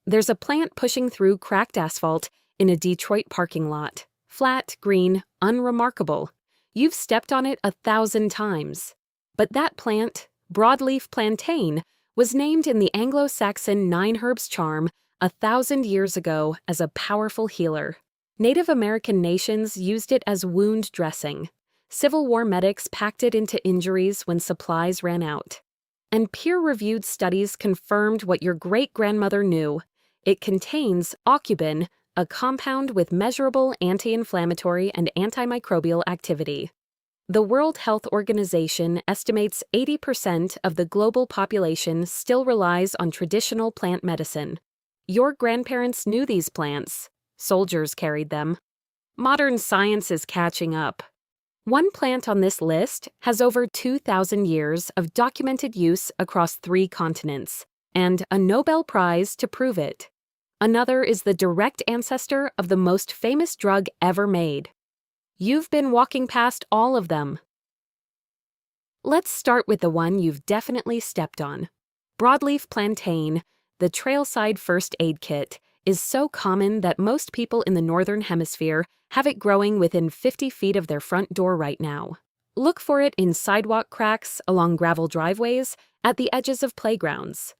There's a plant pushing through cracked asphalt in a Detroit parking lot. Flat, green, unremarkable. You've stepped on it 1,000 times. But that plant, broadleaf plantain, was named in the Anglo-Saxon Nine Herbs charm 1,000 years ago as a powerful healer. Native American nations used it as wound dressing. Civil War medics packed it into injuries when supplies ran out. And peer-reviewed studies confirmed what your great-grandmother knew. It contains aucubin, a compound with measurable anti-inflammatory and antimicrobial activity. The World Health Organization estimates 80% of the global population still relies on traditional plant medicine. Your grandparents knew these plants. Soldiers carried them. Modern science is catching up. One plant on this list has over 2,000 years of documented use across 3 continents, and a Nobel Prize to prove it. Another is the direct ancestor of the most famous drug ever made. You've been walking past all of them. Let's start with the one you've definitely stepped on. Broadleaf plantain, the trailside first aid kit, is so common that most people in the Northern Hemisphere have it growing within 50 feet of their front door right now. Look for it in sidewalk cracks, along gravel driveways, at the edges of playgrounds.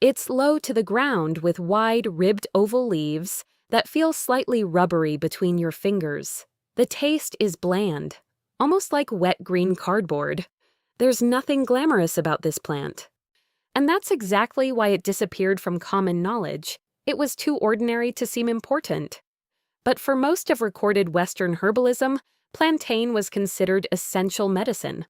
It's low to the ground with wide, ribbed oval leaves that feel slightly rubbery between your fingers. The taste is bland, almost like wet green cardboard. There's nothing glamorous about this plant. And that's exactly why it disappeared from common knowledge. It was too ordinary to seem important. But for most of recorded Western herbalism, plantain was considered essential medicine.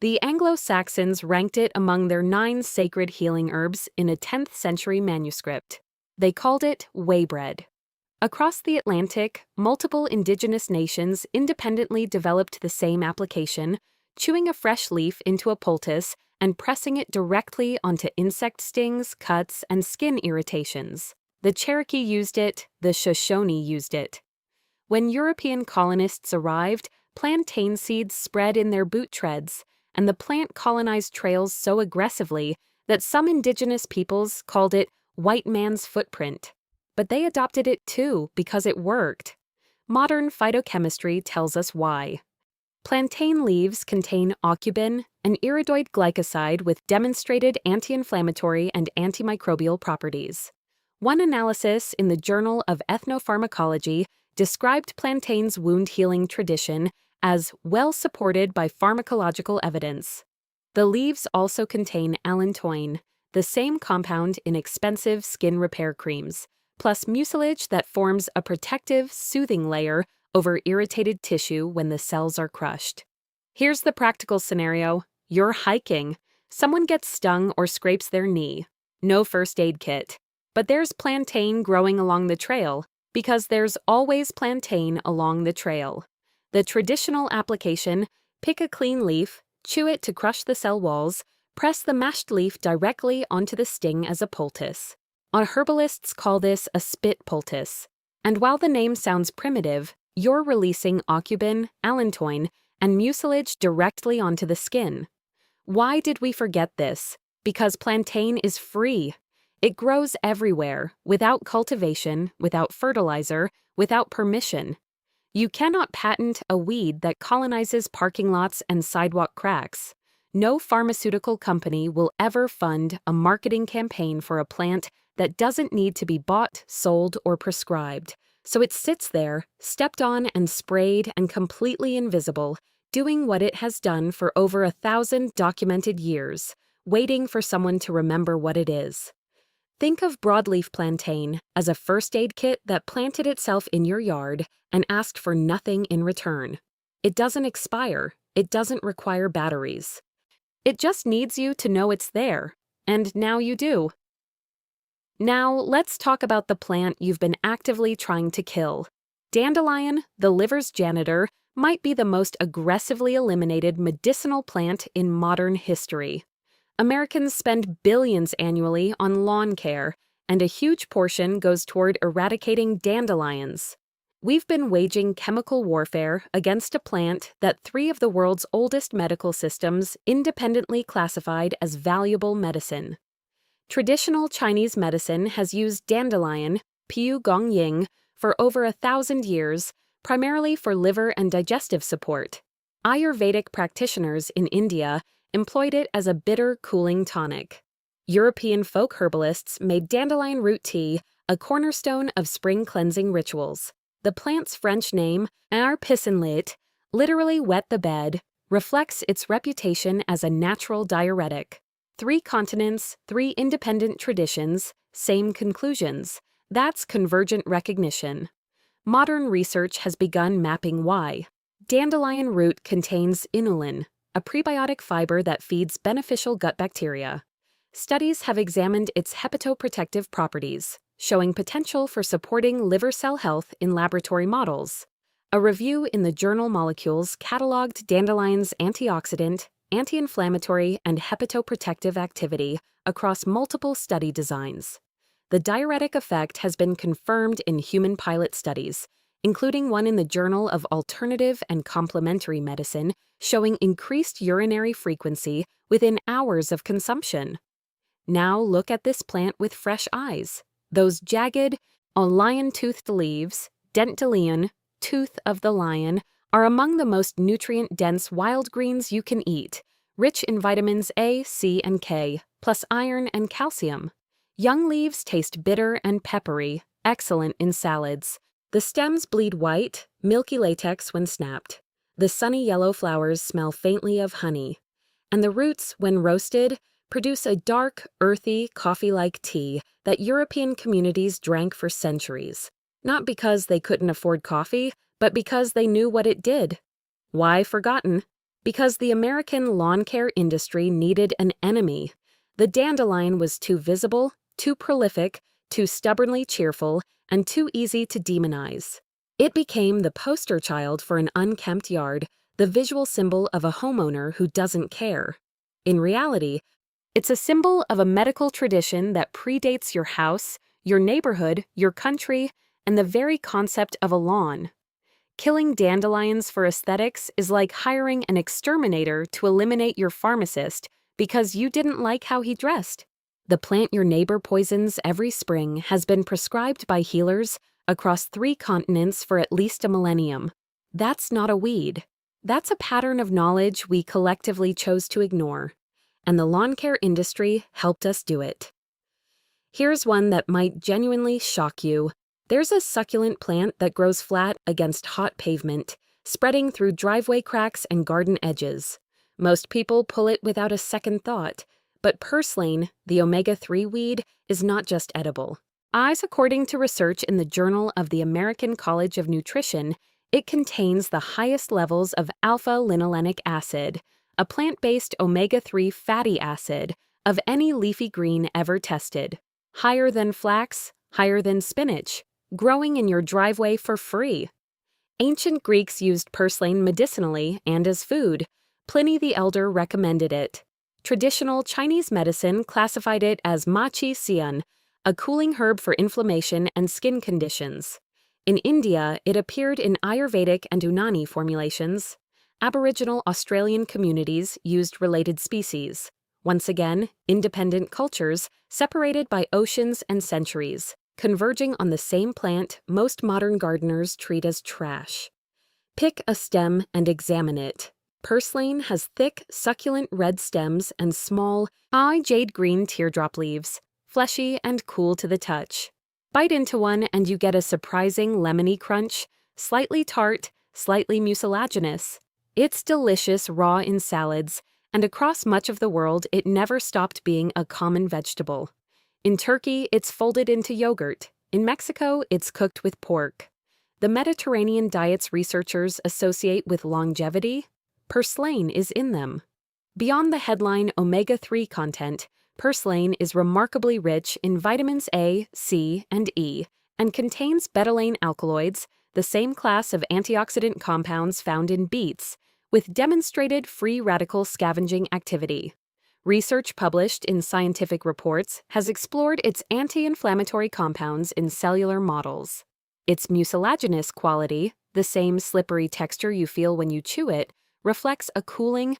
The Anglo-Saxons ranked it among their 9 sacred healing herbs in a 10th century manuscript. They called it waybread. Across the Atlantic, multiple indigenous nations independently developed the same application, chewing a fresh leaf into a poultice and pressing it directly onto insect stings, cuts, and skin irritations. The Cherokee used it, the Shoshone used it. When European colonists arrived, plantain seeds spread in their boot treads, and the plant colonized trails so aggressively that some indigenous peoples called it white man's footprint. But they adopted it too because it worked. Modern phytochemistry tells us why. Plantain leaves contain aucubin, an iridoid glycoside with demonstrated anti-inflammatory and antimicrobial properties. One analysis in the Journal of Ethnopharmacology described plantain's wound-healing tradition as well supported by pharmacological evidence. The leaves also contain allantoin, the same compound in expensive skin repair creams, plus mucilage that forms a protective, soothing layer over irritated tissue when the cells are crushed. Here's the practical scenario. You're hiking. Someone gets stung or scrapes their knee. No first aid kit. But there's plantain growing along the trail, because there's always plantain along the trail. The traditional application: pick a clean leaf, chew it to crush the cell walls, press the mashed leaf directly onto the sting as a poultice. Our herbalists call this a spit poultice. And while the name sounds primitive, you're releasing aucubin, allantoin, and mucilage directly onto the skin. Why did we forget this? Because plantain is free. It grows everywhere, without cultivation, without fertilizer, without permission. You cannot patent a weed that colonizes parking lots and sidewalk cracks. No pharmaceutical company will ever fund a marketing campaign for a plant that doesn't need to be bought, sold, or prescribed. So it sits there, stepped on and sprayed and completely invisible, doing what it has done for over 1,000 documented years, waiting for someone to remember what it is. Think of broadleaf plantain as a first aid kit that planted itself in your yard and asked for nothing in return. It doesn't expire. It doesn't require batteries. It just needs you to know it's there. And now you do. Now, let's talk about the plant you've been actively trying to kill. Dandelion, the liver's janitor, might be the most aggressively eliminated medicinal plant in modern history. Americans spend billions annually on lawn care, and a huge portion goes toward eradicating dandelions. We've been waging chemical warfare against a plant that 3 of the world's oldest medical systems independently classified as valuable medicine. Traditional Chinese medicine has used dandelion, piu gong ying, for over 1,000 years, primarily for liver and digestive support. Ayurvedic practitioners in India employed it as a bitter, cooling tonic. European folk herbalists made dandelion root tea a cornerstone of spring cleansing rituals. The plant's French name, air pissenlit, literally wet the bed, reflects its reputation as a natural diuretic. 3 continents, 3 independent traditions, same conclusions. That's convergent recognition. Modern research has begun mapping why. Dandelion root contains inulin, a prebiotic fiber that feeds beneficial gut bacteria. Studies have examined its hepatoprotective properties, showing potential for supporting liver cell health in laboratory models. A review in the journal Molecules cataloged dandelion's antioxidant, anti-inflammatory, and hepatoprotective activity across multiple study designs. The diuretic effect has been confirmed in human pilot studies, including one in the Journal of Alternative and Complementary Medicine showing increased urinary frequency within hours of consumption. Now look at this plant with fresh eyes. Those jagged, lion-toothed leaves, dentalion, tooth of the lion, are among the most nutrient-dense wild greens you can eat, rich in vitamins A, C, and K, plus iron and calcium. Young leaves taste bitter and peppery, excellent in salads. The stems bleed white, milky latex when snapped. The sunny yellow flowers smell faintly of honey. And the roots, when roasted, produce a dark, earthy, coffee-like tea that European communities drank for centuries. Not because they couldn't afford coffee, but because they knew what it did. Why forgotten? Because the American lawn care industry needed an enemy. The dandelion was too visible, too prolific, too stubbornly cheerful, and too easy to demonize. It became the poster child for an unkempt yard, the visual symbol of a homeowner who doesn't care. In reality, it's a symbol of a medical tradition that predates your house, your neighborhood, your country, and the very concept of a lawn. Killing dandelions for aesthetics is like hiring an exterminator to eliminate your pharmacist because you didn't like how he dressed. The plant your neighbor poisons every spring has been prescribed by healers across 3 continents for at least a millennium. That's not a weed. That's a pattern of knowledge we collectively chose to ignore, and the lawn care industry helped us do it. Here's one that might genuinely shock you. There's a succulent plant that grows flat against hot pavement, spreading through driveway cracks and garden edges. Most people pull it without a second thought, but purslane, the omega-3 weed, is not just edible. According to research in the Journal of the American College of Nutrition, it contains the highest levels of alpha-linolenic acid, a plant-based omega-3 fatty acid, of any leafy green ever tested. Higher than flax, higher than spinach, growing in your driveway for free. Ancient Greeks used purslane medicinally and as food. Pliny the Elder recommended it. Traditional Chinese medicine classified it as ma qi xian, a cooling herb for inflammation and skin conditions. In India, it appeared in Ayurvedic and Unani formulations. Aboriginal Australian communities used related species. Once again, independent cultures, separated by oceans and centuries, converging on the same plant most modern gardeners treat as trash. Pick a stem and examine it. Purslane has thick, succulent red stems and small, jade green teardrop leaves, fleshy and cool to the touch. Bite into one and you get a surprising lemony crunch, slightly tart, slightly mucilaginous. It's delicious raw in salads, and across much of the world it never stopped being a common vegetable. In Turkey, it's folded into yogurt. In Mexico, it's cooked with pork. The Mediterranean diets researchers associate with longevity, purslane is in them. Beyond the headline omega-3 content, purslane is remarkably rich in vitamins A, C, and E, and contains betalain alkaloids, the same class of antioxidant compounds found in beets, with demonstrated free radical scavenging activity. Research published in Scientific Reports has explored its anti-inflammatory compounds in cellular models. Its mucilaginous quality, the same slippery texture you feel when you chew it, reflects a cooling,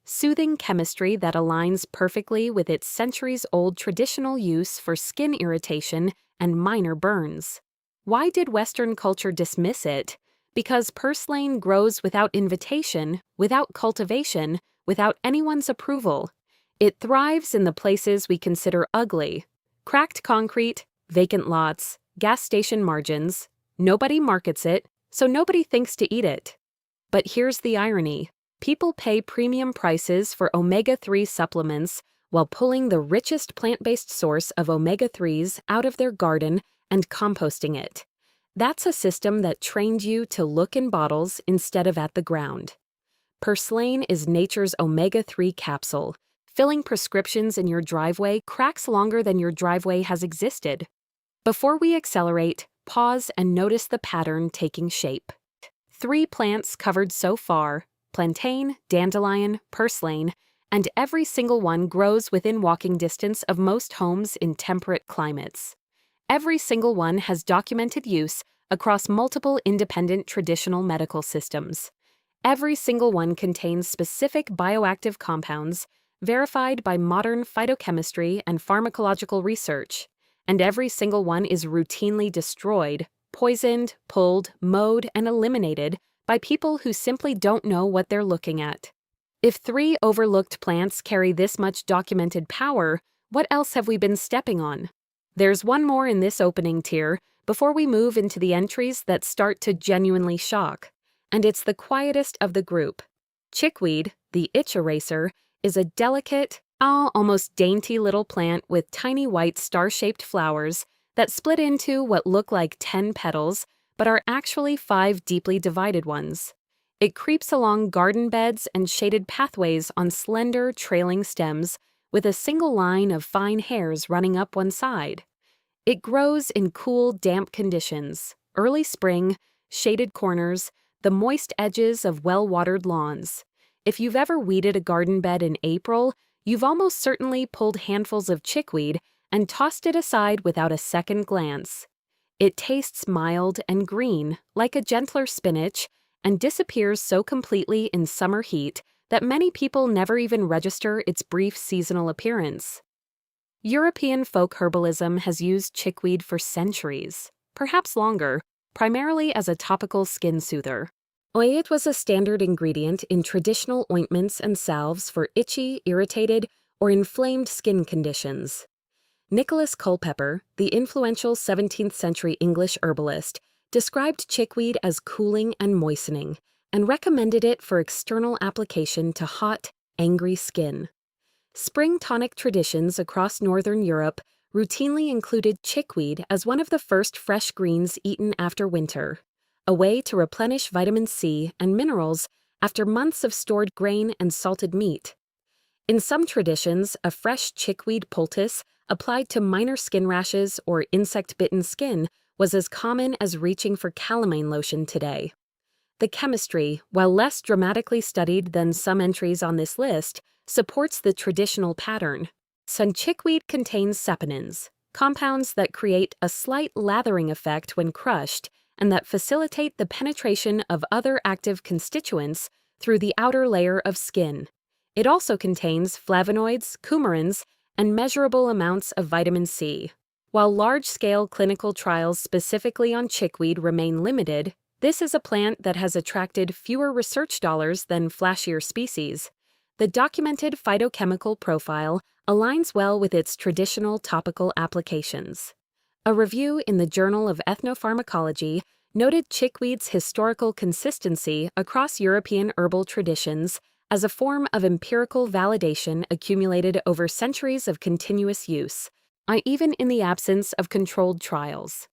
soothing chemistry that aligns perfectly with its centuries-old traditional use for skin irritation and minor burns. Why did Western culture dismiss it? Because purslane grows without invitation, without cultivation, without anyone's approval. It thrives in the places we consider ugly: cracked concrete, vacant lots, gas station margins. Nobody markets it, so nobody thinks to eat it. But here's the irony. People pay premium prices for omega-3 supplements while pulling the richest plant-based source of omega-3s out of their garden and composting it. That's a system that trained you to look in bottles instead of at the ground. Purslane is nature's omega-3 capsule. Filling prescriptions in your driveway cracks longer than your driveway has existed. Before we accelerate, pause and notice the pattern taking shape. 3 plants covered so far: plantain, dandelion, purslane, and every single one grows within walking distance of most homes in temperate climates. Every single one has documented use across multiple independent traditional medical systems. Every single one contains specific bioactive compounds verified by modern phytochemistry and pharmacological research, and every single one is routinely destroyed, poisoned, pulled, mowed, and eliminated by people who simply don't know what they're looking at. If 3 overlooked plants carry this much documented power, what else have we been stepping on? There's one more in this opening tier before we move into the entries that start to genuinely shock, and it's the quietest of the group. Chickweed, the itch eraser, is a delicate, almost dainty little plant with tiny white star-shaped flowers that split into what look like 10 petals but are actually 5 deeply divided ones. It creeps along garden beds and shaded pathways on slender, trailing stems with a single line of fine hairs running up one side. It grows in cool, damp conditions: early spring, shaded corners, the moist edges of well-watered lawns. If you've ever weeded a garden bed in April, you've almost certainly pulled handfuls of chickweed and tossed it aside without a second glance. It tastes mild and green, like a gentler spinach, and disappears so completely in summer heat that many people never even register its brief seasonal appearance. European folk herbalism has used chickweed for centuries, perhaps longer, primarily as a topical skin soother. It was a standard ingredient in traditional ointments and salves for itchy, irritated, or inflamed skin conditions. Nicholas Culpeper, the influential 17th-century English herbalist, described chickweed as cooling and moistening, and recommended it for external application to hot, angry skin. Spring tonic traditions across Northern Europe routinely included chickweed as one of the first fresh greens eaten after winter, a way to replenish vitamin C and minerals after months of stored grain and salted meat. In some traditions, a fresh chickweed poultice applied to minor skin rashes or insect-bitten skin was as common as reaching for calamine lotion today. The chemistry, while less dramatically studied than some entries on this list, supports the traditional pattern. Sun chickweed contains saponins, compounds that create a slight lathering effect when crushed and that facilitate the penetration of other active constituents through the outer layer of skin. It also contains flavonoids, coumarins, and measurable amounts of vitamin C. While large-scale clinical trials specifically on chickweed remain limited, this is a plant that has attracted fewer research dollars than flashier species. The documented phytochemical profile aligns well with its traditional topical applications. A review in the Journal of Ethnopharmacology noted chickweed's historical consistency across European herbal traditions as a form of empirical validation accumulated over centuries of continuous use, even in the absence of controlled trials.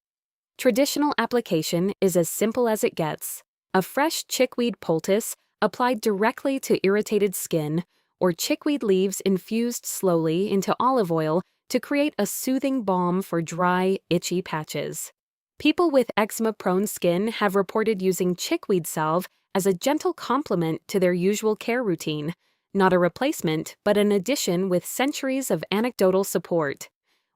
Traditional application is as simple as it gets: a fresh chickweed poultice applied directly to irritated skin, or chickweed leaves infused slowly into olive oil to create a soothing balm for dry, itchy patches. People with eczema-prone skin have reported using chickweed salve as a gentle complement to their usual care routine, not a replacement, but an addition with centuries of anecdotal support.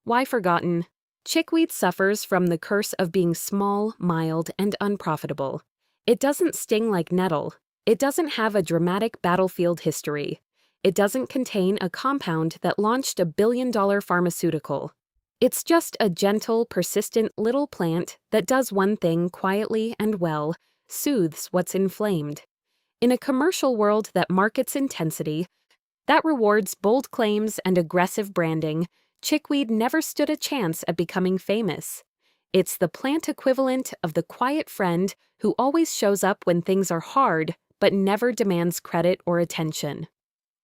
Why forgotten? Chickweed suffers from the curse of being small, mild, and unprofitable. It doesn't sting like nettle, It doesn't have a dramatic battlefield history. It doesn't contain a compound that launched a billion-dollar pharmaceutical. It's just a gentle, persistent little plant that does one thing quietly and well, soothes what's inflamed. In a commercial world that markets intensity, that rewards bold claims and aggressive branding, chickweed never stood a chance at becoming famous. It's the plant equivalent of the quiet friend who always shows up when things are hard but never demands credit or attention.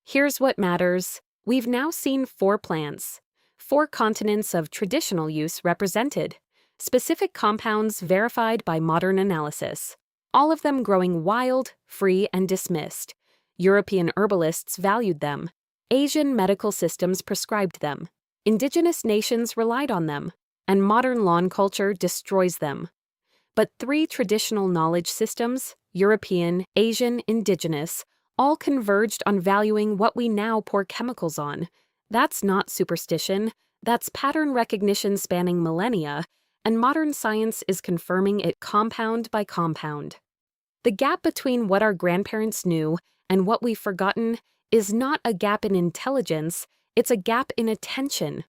Here's what matters. We've now seen 4 plants, 4 continents of traditional use represented, specific compounds verified by modern analysis, all of them growing wild, free, and dismissed. European herbalists valued them. Asian medical systems prescribed them. Indigenous nations relied on them. And modern lawn culture destroys them. But 3 traditional knowledge systems, European, Asian, Indigenous, all converged on valuing what we now pour chemicals on. That's not superstition, that's pattern recognition spanning millennia, and modern science is confirming it compound by compound. The gap between what our grandparents knew and what we've forgotten is not a gap in intelligence, it's a gap in attention.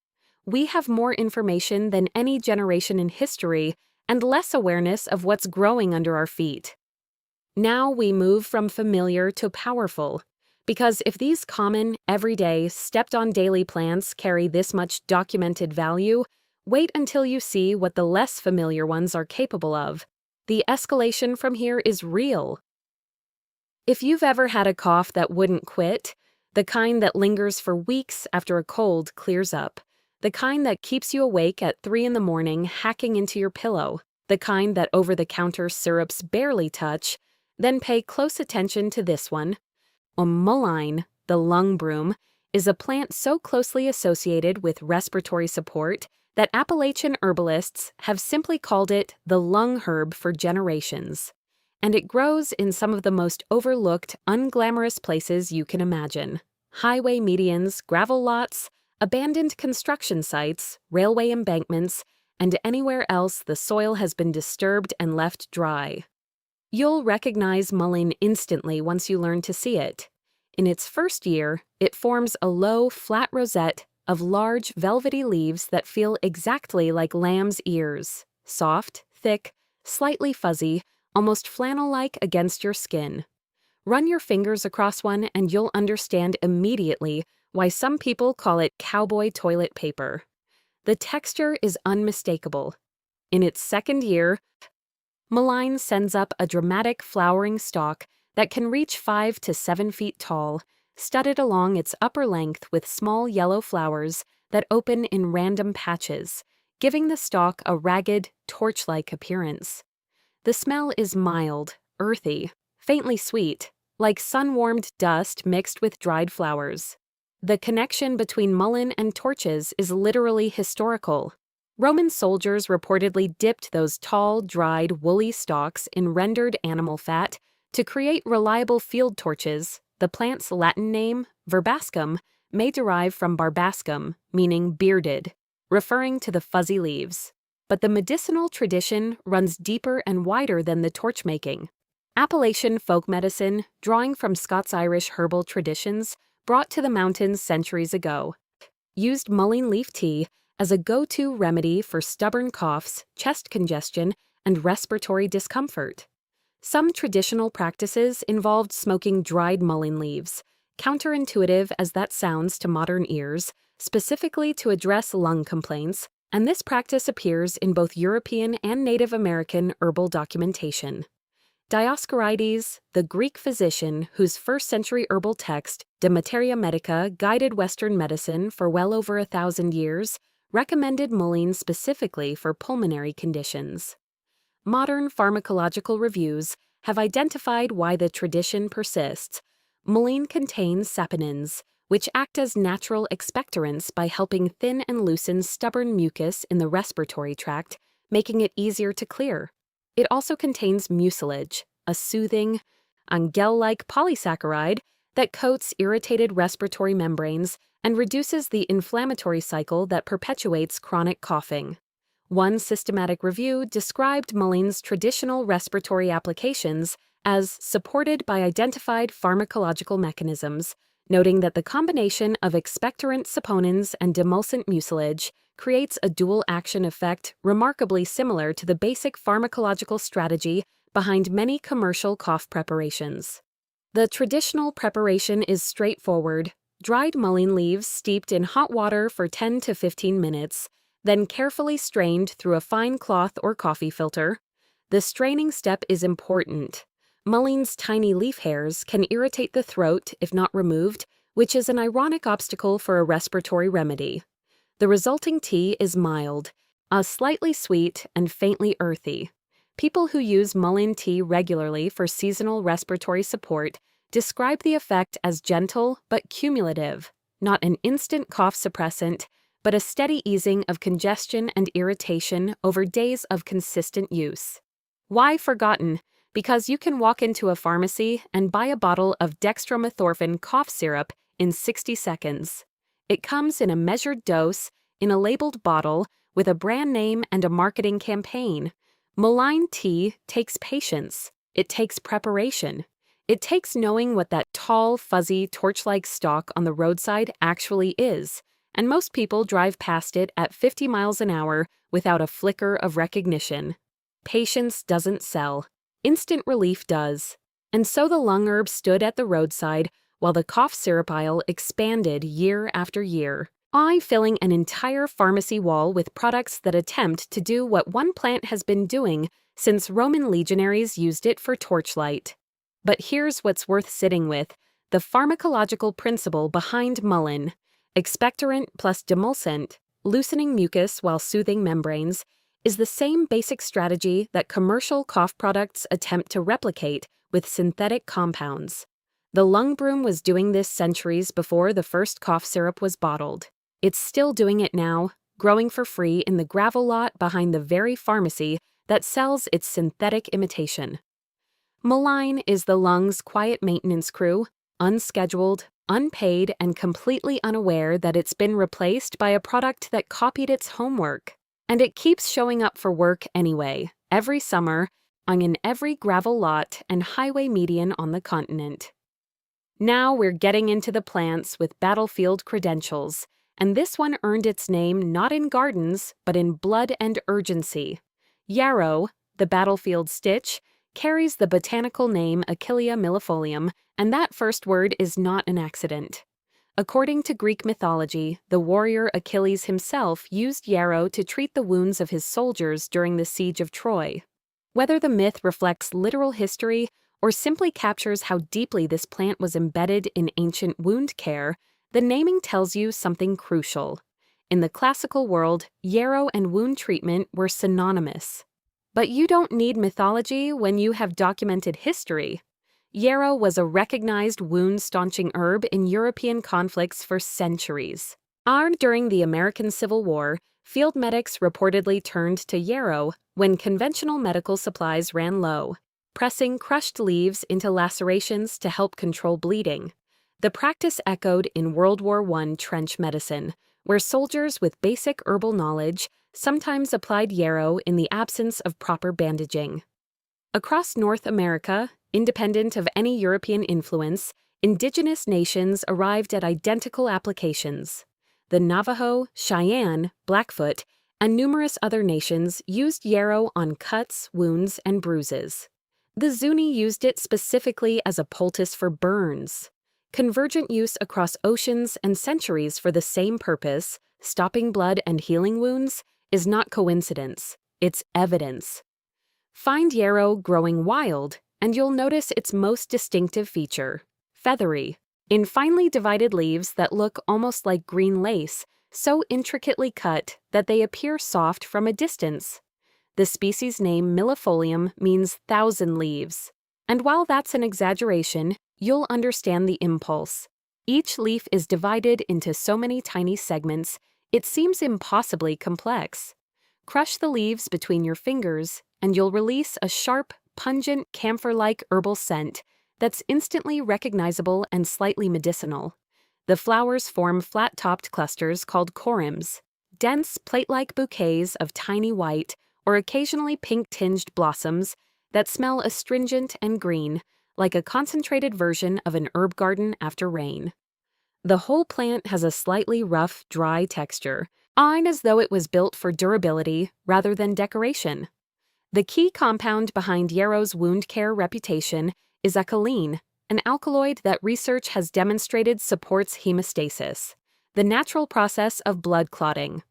We have more information than any generation in history and less awareness of what's growing under our feet. Now we move from familiar to powerful, because if these common, everyday, stepped-on daily plants carry this much documented value, wait until you see what the less familiar ones are capable of. The escalation from here is real. If you've ever had a cough that wouldn't quit, the kind that lingers for weeks after a cold clears up, the kind that keeps you awake at 3 in the morning hacking into your pillow, the kind that over-the-counter syrups barely touch, then pay close attention to this one. Mullein, the lung broom, is a plant so closely associated with respiratory support that Appalachian herbalists have simply called it the lung herb for generations. And it grows in some of the most overlooked, unglamorous places you can imagine. Highway medians, gravel lots, abandoned construction sites, railway embankments, and anywhere else the soil has been disturbed and left dry. You'll recognize mullein instantly once you learn to see it. In its first year, it forms a low, flat rosette of large, velvety leaves that feel exactly like lamb's ears, soft, thick, slightly fuzzy, almost flannel-like against your skin. Run your fingers across one and you'll understand immediately why some people call it cowboy toilet paper. The texture is unmistakable. In its second year, mullein sends up a dramatic flowering stalk that can reach 5 to 7 feet tall, studded along its upper length with small yellow flowers that open in random patches, giving the stalk a ragged, torch-like appearance. The smell is mild, earthy, faintly sweet, like sun-warmed dust mixed with dried flowers. The connection between mullein and torches is literally historical. Roman soldiers reportedly dipped those tall, dried, woolly stalks in rendered animal fat to create reliable field torches. The plant's Latin name, verbascum, may derive from barbascum, meaning bearded, referring to the fuzzy leaves. But the medicinal tradition runs deeper and wider than the torch-making. Appalachian folk medicine, drawing from Scots-Irish herbal traditions, brought to the mountains centuries ago, used mullein leaf tea as a go-to remedy for stubborn coughs, chest congestion, and respiratory discomfort. Some traditional practices involved smoking dried mullein leaves, counterintuitive as that sounds to modern ears, specifically to address lung complaints, and this practice appears in both European and Native American herbal documentation. Dioscorides, the Greek physician whose first-century herbal text, De Materia Medica, guided Western medicine for well over 1,000 years, recommended mullein specifically for pulmonary conditions. Modern pharmacological reviews have identified why the tradition persists. Mullein contains saponins, which act as natural expectorants by helping thin and loosen stubborn mucus in the respiratory tract, making it easier to clear. It also contains mucilage, a soothing, gel-like polysaccharide that coats irritated respiratory membranes and reduces the inflammatory cycle that perpetuates chronic coughing. One systematic review described mullein's traditional respiratory applications as supported by identified pharmacological mechanisms, noting that the combination of expectorant saponins and demulcent mucilage creates a dual-action effect remarkably similar to the basic pharmacological strategy behind many commercial cough preparations. The traditional preparation is straightforward: dried mullein leaves steeped in hot water for 10 to 15 minutes, then carefully strained through a fine cloth or coffee filter. The straining step is important. Mullein's tiny leaf hairs can irritate the throat if not removed, which is an ironic obstacle for a respiratory remedy. The resulting tea is mild, slightly sweet, and faintly earthy. People who use mullein tea regularly for seasonal respiratory support describe the effect as gentle but cumulative, not an instant cough suppressant, but a steady easing of congestion and irritation over days of consistent use. Why forgotten? Because you can walk into a pharmacy and buy a bottle of dextromethorphan cough syrup in 60 seconds. It comes in a measured dose, in a labeled bottle, with a brand name and a marketing campaign. Mullein tea takes patience. It takes preparation. It takes knowing what that tall, fuzzy, torch-like stalk on the roadside actually is, and most people drive past it at 50 miles an hour without a flicker of recognition. Patience doesn't sell. Instant relief does. And so the lung herb stood at the roadside while the cough syrup aisle expanded year after year, filling an entire pharmacy wall with products that attempt to do what one plant has been doing since Roman legionaries used it for torchlight. But here's what's worth sitting with: the pharmacological principle behind mullein. Expectorant plus demulcent, loosening mucus while soothing membranes, is the same basic strategy that commercial cough products attempt to replicate with synthetic compounds. The lung broom was doing this centuries before the first cough syrup was bottled. It's still doing it now, growing for free in the gravel lot behind the very pharmacy that sells its synthetic imitation. Mullein is the lung's quiet maintenance crew, unscheduled, unpaid, and completely unaware that it's been replaced by a product that copied its homework. And it keeps showing up for work anyway, every summer, in every gravel lot and highway median on the continent. Now we're getting into the plants with battlefield credentials, and this one earned its name not in gardens, but in blood and urgency. Yarrow, the battlefield stitch, carries the botanical name Achillea millefolium, and that first word is not an accident. According to Greek mythology, the warrior Achilles himself used yarrow to treat the wounds of his soldiers during the siege of Troy. Whether the myth reflects literal history or simply captures how deeply this plant was embedded in ancient wound care, the naming tells you something crucial. In the classical world, yarrow and wound treatment were synonymous. But you don't need mythology when you have documented history. Yarrow was a recognized wound-staunching herb in European conflicts for centuries. During the American Civil War, field medics reportedly turned to yarrow when conventional medical supplies ran low, pressing crushed leaves into lacerations to help control bleeding. The practice echoed in World War I trench medicine, where soldiers with basic herbal knowledge sometimes applied yarrow in the absence of proper bandaging. Across North America, independent of any European influence, indigenous nations arrived at identical applications. The Navajo, Cheyenne, Blackfoot, and numerous other nations used yarrow on cuts, wounds, and bruises. The Zuni used it specifically as a poultice for burns. Convergent use across oceans and centuries for the same purpose, stopping blood and healing wounds, is not coincidence, it's evidence. Find yarrow growing wild, and you'll notice its most distinctive feature: feathery, in finely divided leaves that look almost like green lace, so intricately cut that they appear soft from a distance. The species name millefolium means 1,000 leaves. And while that's an exaggeration, you'll understand the impulse. Each leaf is divided into so many tiny segments, it seems impossibly complex. Crush the leaves between your fingers, and you'll release a sharp, pungent, camphor-like herbal scent that's instantly recognizable and slightly medicinal. The flowers form flat-topped clusters called corymbs, dense, plate-like bouquets of tiny white or occasionally pink-tinged blossoms that smell astringent and green, like a concentrated version of an herb garden after rain. The whole plant has a slightly rough, dry texture, as though it was built for durability rather than decoration. The key compound behind yarrow's wound care reputation is acetylene, an alkaloid that research has demonstrated supports hemostasis, the natural process of blood clotting.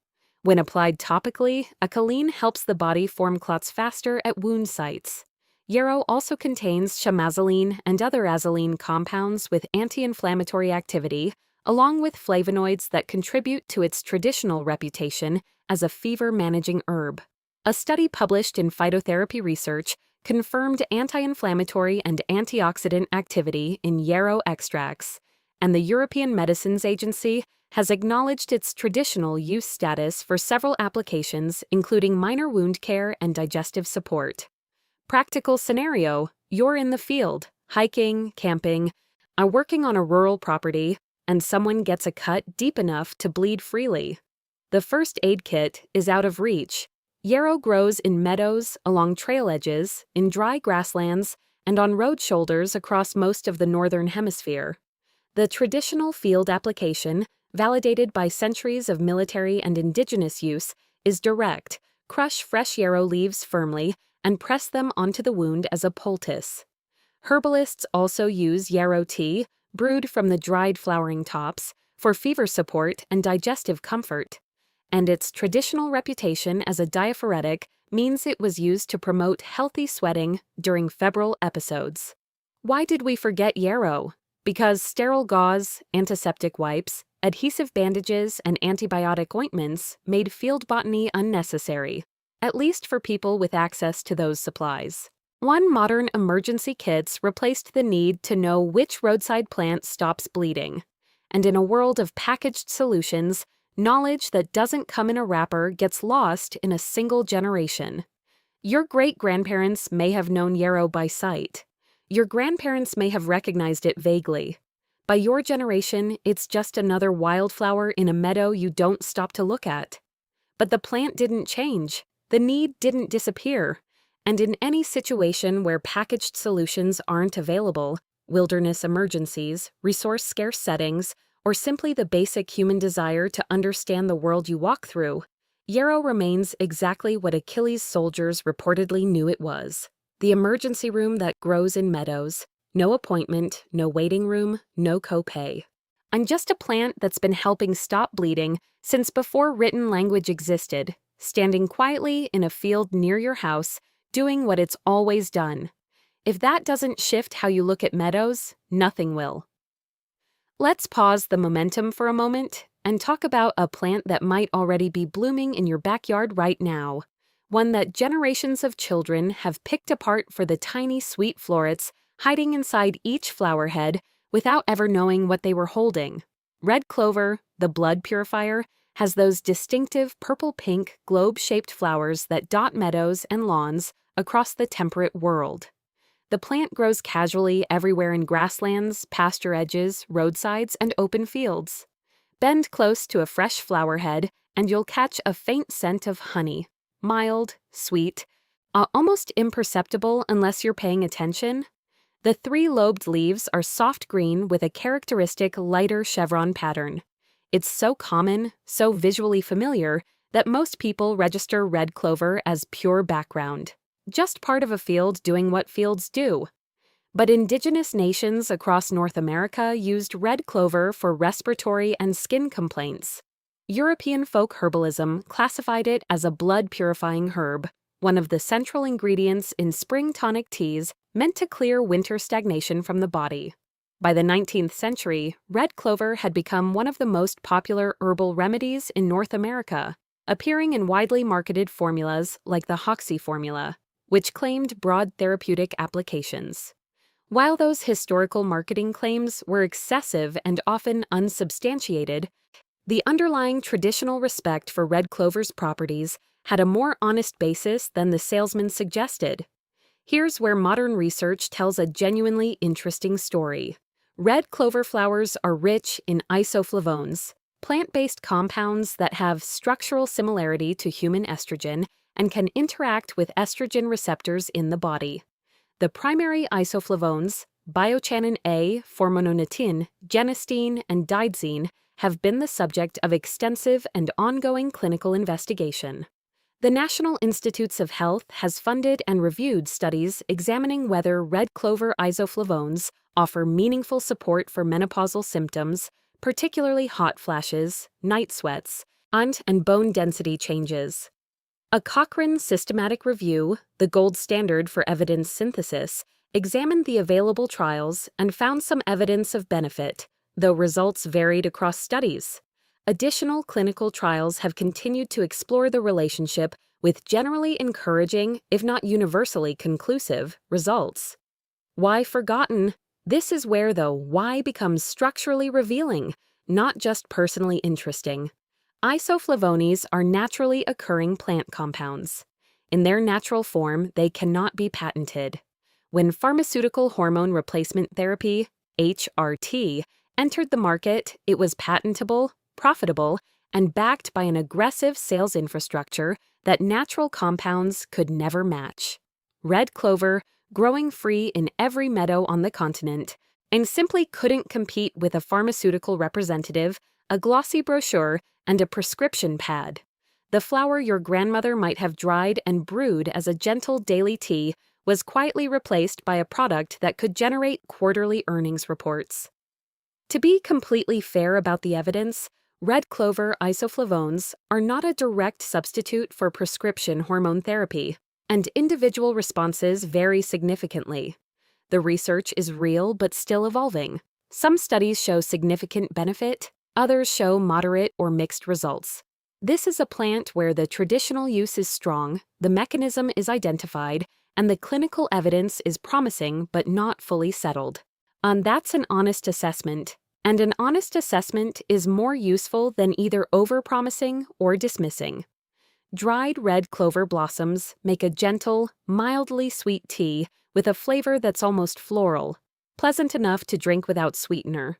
When applied topically, acetylene helps the body form clots faster at wound sites. Yarrow also contains chamazoline and other azzoline compounds with anti-inflammatory activity, along with flavonoids that contribute to its traditional reputation as a fever-managing herb. A study published in Phytotherapy Research confirmed anti-inflammatory and antioxidant activity in yarrow extracts, and the European Medicines Agency has acknowledged its traditional use status for several applications, including minor wound care and digestive support. Practical scenario: you're in the field, hiking, camping, working on a rural property, and someone gets a cut deep enough to bleed freely. The first aid kit is out of reach. Yarrow grows in meadows, along trail edges, in dry grasslands, and on road shoulders across most of the northern hemisphere. The traditional field application, validated by centuries of military and indigenous use, is direct. Crush fresh yarrow leaves firmly and press them onto the wound as a poultice. Herbalists also use yarrow tea, brewed from the dried flowering tops, for fever support and digestive comfort. And its traditional reputation as a diaphoretic means it was used to promote healthy sweating during febrile episodes. Why did we forget yarrow? Because sterile gauze, antiseptic wipes, adhesive bandages, and antibiotic ointments made field botany unnecessary, at least for people with access to those supplies. Modern emergency kits replaced the need to know which roadside plant stops bleeding. And in a world of packaged solutions, knowledge that doesn't come in a wrapper gets lost in a single generation. Your great-grandparents may have known yarrow by sight. Your grandparents may have recognized it vaguely. By your generation, it's just another wildflower in a meadow you don't stop to look at. But the plant didn't change. The need didn't disappear. And in any situation where packaged solutions aren't available, wilderness emergencies, resource-scarce settings, or simply the basic human desire to understand the world you walk through, yarrow remains exactly what Achilles' soldiers reportedly knew it was: the emergency room that grows in meadows. No appointment, no waiting room, no copay. I'm just a plant that's been helping stop bleeding since before written language existed, standing quietly in a field near your house, doing what it's always done. If that doesn't shift how you look at meadows, nothing will. Let's pause the momentum for a moment and talk about a plant that might already be blooming in your backyard right now, one that generations of children have picked apart for the tiny sweet florets hiding inside each flower head without ever knowing what they were holding. Red clover, the blood purifier, has those distinctive purple-pink globe-shaped flowers that dot meadows and lawns across the temperate world. The plant grows casually everywhere in grasslands, pasture edges, roadsides, and open fields. Bend close to a fresh flower head, and you'll catch a faint scent of honey. Mild, sweet, almost imperceptible unless you're paying attention. The three-lobed leaves are soft green with a characteristic lighter chevron pattern. It's so common, so visually familiar, that most people register red clover as pure background, just part of a field doing what fields do. But indigenous nations across North America used red clover for respiratory and skin complaints. European folk herbalism classified it as a blood-purifying herb, one of the central ingredients in spring tonic teas meant to clear winter stagnation from the body. By the 19th century, red clover had become one of the most popular herbal remedies in North America, appearing in widely marketed formulas like the Hoxsey formula, which claimed broad therapeutic applications. While those historical marketing claims were excessive and often unsubstantiated, the underlying traditional respect for red clover's properties had a more honest basis than the salesman suggested. Here's where modern research tells a genuinely interesting story. Red clover flowers are rich in isoflavones, plant-based compounds that have structural similarity to human estrogen and can interact with estrogen receptors in the body. The primary isoflavones, biochanin A, formononetin, genistein, and didzine, have been the subject of extensive and ongoing clinical investigation. The National Institutes of Health has funded and reviewed studies examining whether red clover isoflavones offer meaningful support for menopausal symptoms, particularly hot flashes, night sweats, and bone density changes. A Cochrane systematic review, the gold standard for evidence synthesis, examined the available trials and found some evidence of benefit, though results varied across studies. Additional clinical trials have continued to explore the relationship with generally encouraging, if not universally conclusive, results. Why forgotten? This is where the why becomes structurally revealing, not just personally interesting. Isoflavones are naturally occurring plant compounds. In their natural form, they cannot be patented. When pharmaceutical hormone replacement therapy, HRT, entered the market, it was patentable, profitable, and backed by an aggressive sales infrastructure that natural compounds could never match. Red clover, growing free in every meadow on the continent, and simply couldn't compete with a pharmaceutical representative, a glossy brochure, and a prescription pad. The flower your grandmother might have dried and brewed as a gentle daily tea was quietly replaced by a product that could generate quarterly earnings reports. To be completely fair about the evidence, red clover isoflavones are not a direct substitute for prescription hormone therapy, and individual responses vary significantly. The research is real but still evolving. Some studies show significant benefit, others show moderate or mixed results. This is a plant where the traditional use is strong, the mechanism is identified, and the clinical evidence is promising but not fully settled. That's an honest assessment, and an honest assessment is more useful than either overpromising or dismissing. Dried red clover blossoms make a gentle, mildly sweet tea with a flavor that's almost floral, pleasant enough to drink without sweetener.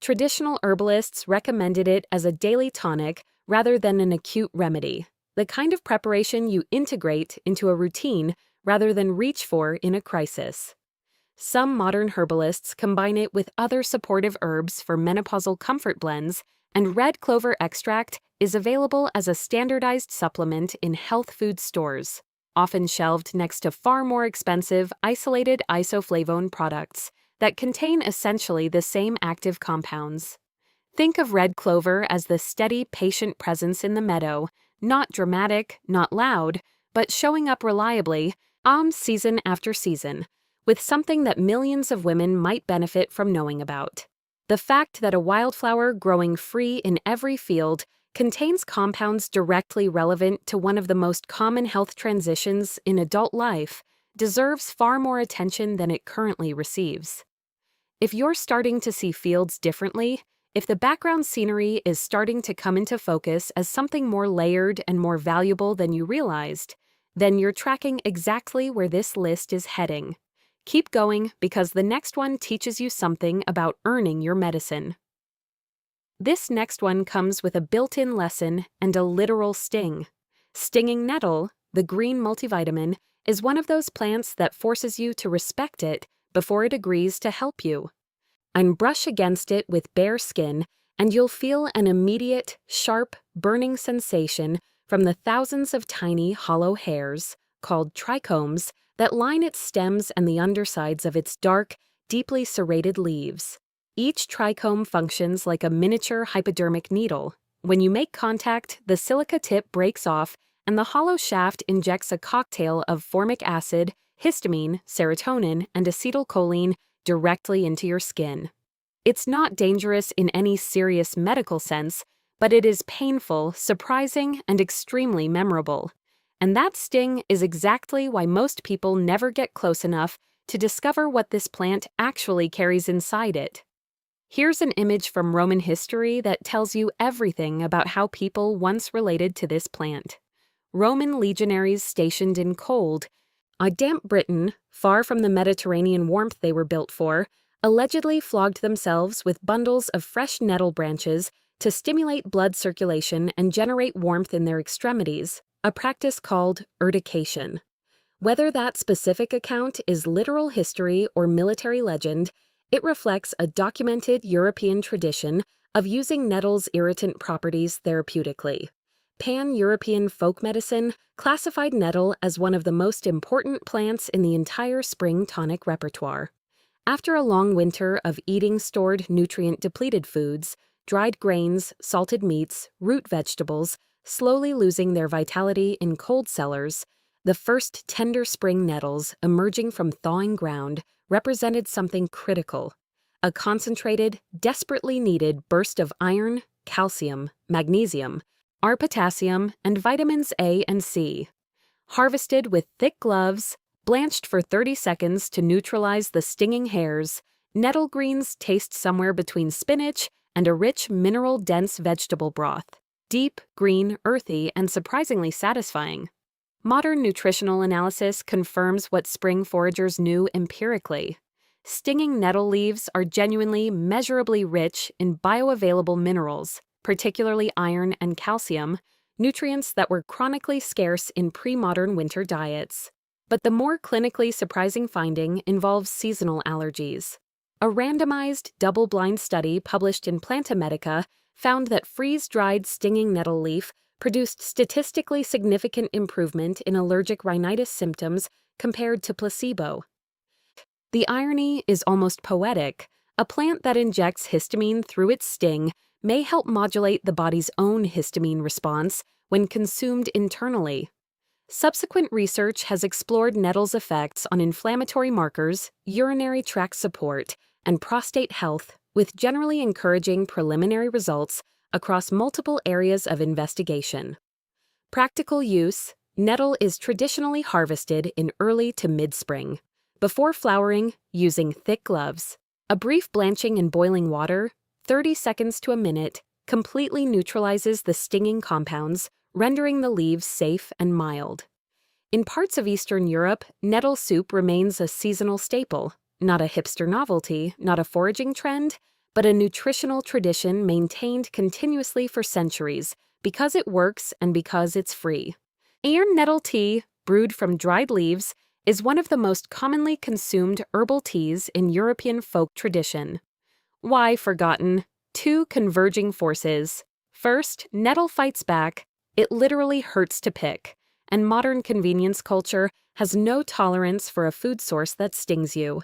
Traditional herbalists recommended it as a daily tonic rather than an acute remedy, the kind of preparation you integrate into a routine rather than reach for in a crisis. Some modern herbalists combine it with other supportive herbs for menopausal comfort blends, and red clover extract is available as a standardized supplement in health food stores, often shelved next to far more expensive isolated isoflavone products that contain essentially the same active compounds. Think of red clover as the steady, patient presence in the meadow, not dramatic, not loud, but showing up reliably, season after season, with something that millions of women might benefit from knowing about. The fact that a wildflower growing free in every field contains compounds directly relevant to one of the most common health transitions in adult life deserves far more attention than it currently receives. If you're starting to see fields differently, if the background scenery is starting to come into focus as something more layered and more valuable than you realized, then you're tracking exactly where this list is heading. Keep going, because the next one teaches you something about earning your medicine. This next one comes with a built-in lesson and a literal sting. Stinging nettle, the green multivitamin, is one of those plants that forces you to respect it before it agrees to help you. And brush against it with bare skin, and you'll feel an immediate, sharp, burning sensation from the thousands of tiny, hollow hairs, called trichomes, that line its stems and the undersides of its dark, deeply serrated leaves. Each trichome functions like a miniature hypodermic needle. When you make contact, the silica tip breaks off, and the hollow shaft injects a cocktail of formic acid, histamine, serotonin, and acetylcholine directly into your skin. It's not dangerous in any serious medical sense, but it is painful, surprising, and extremely memorable. And that sting is exactly why most people never get close enough to discover what this plant actually carries inside it. Here's an image from Roman history that tells you everything about how people once related to this plant. Roman legionaries stationed in cold, a damp Britain, far from the Mediterranean warmth they were built for, allegedly flogged themselves with bundles of fresh nettle branches to stimulate blood circulation and generate warmth in their extremities, a practice called urtication. Whether that specific account is literal history or military legend, it reflects a documented European tradition of using nettle's irritant properties therapeutically. Pan-European folk medicine classified nettle as one of the most important plants in the entire spring tonic repertoire. After a long winter of eating stored nutrient-depleted foods, dried grains, salted meats, root vegetables, slowly losing their vitality in cold cellars, the first tender spring nettles emerging from thawing ground represented something critical: a concentrated, desperately needed burst of iron, calcium, magnesium, potassium, and vitamins A and C. Harvested with thick gloves, blanched for 30 seconds to neutralize the stinging hairs, nettle greens taste somewhere between spinach and a rich, mineral-dense vegetable broth. Deep, green, earthy, and surprisingly satisfying. Modern nutritional analysis confirms what spring foragers knew empirically. Stinging nettle leaves are genuinely, measurably rich in bioavailable minerals, particularly iron and calcium, nutrients that were chronically scarce in pre-modern winter diets. But the more clinically surprising finding involves seasonal allergies. A randomized, double-blind study published in Plantamedica found that freeze-dried stinging nettle leaf produced statistically significant improvement in allergic rhinitis symptoms compared to placebo. The irony is almost poetic. A plant that injects histamine through its sting may help modulate the body's own histamine response when consumed internally. Subsequent research has explored nettle's effects on inflammatory markers, urinary tract support, and prostate health, with generally encouraging preliminary results across multiple areas of investigation. Practical use: nettle is traditionally harvested in early to mid-spring. Before flowering, using thick gloves. A brief blanching in boiling water, 30 seconds to a minute, completely neutralizes the stinging compounds, rendering the leaves safe and mild. In parts of Eastern Europe, nettle soup remains a seasonal staple, not a hipster novelty, not a foraging trend, but a nutritional tradition maintained continuously for centuries because it works and because it's free. Iron nettle tea, brewed from dried leaves, is one of the most commonly consumed herbal teas in European folk tradition. Why forgotten? Two converging forces. First, nettle fights back. It literally hurts to pick, and modern convenience culture has no tolerance for a food source that stings you.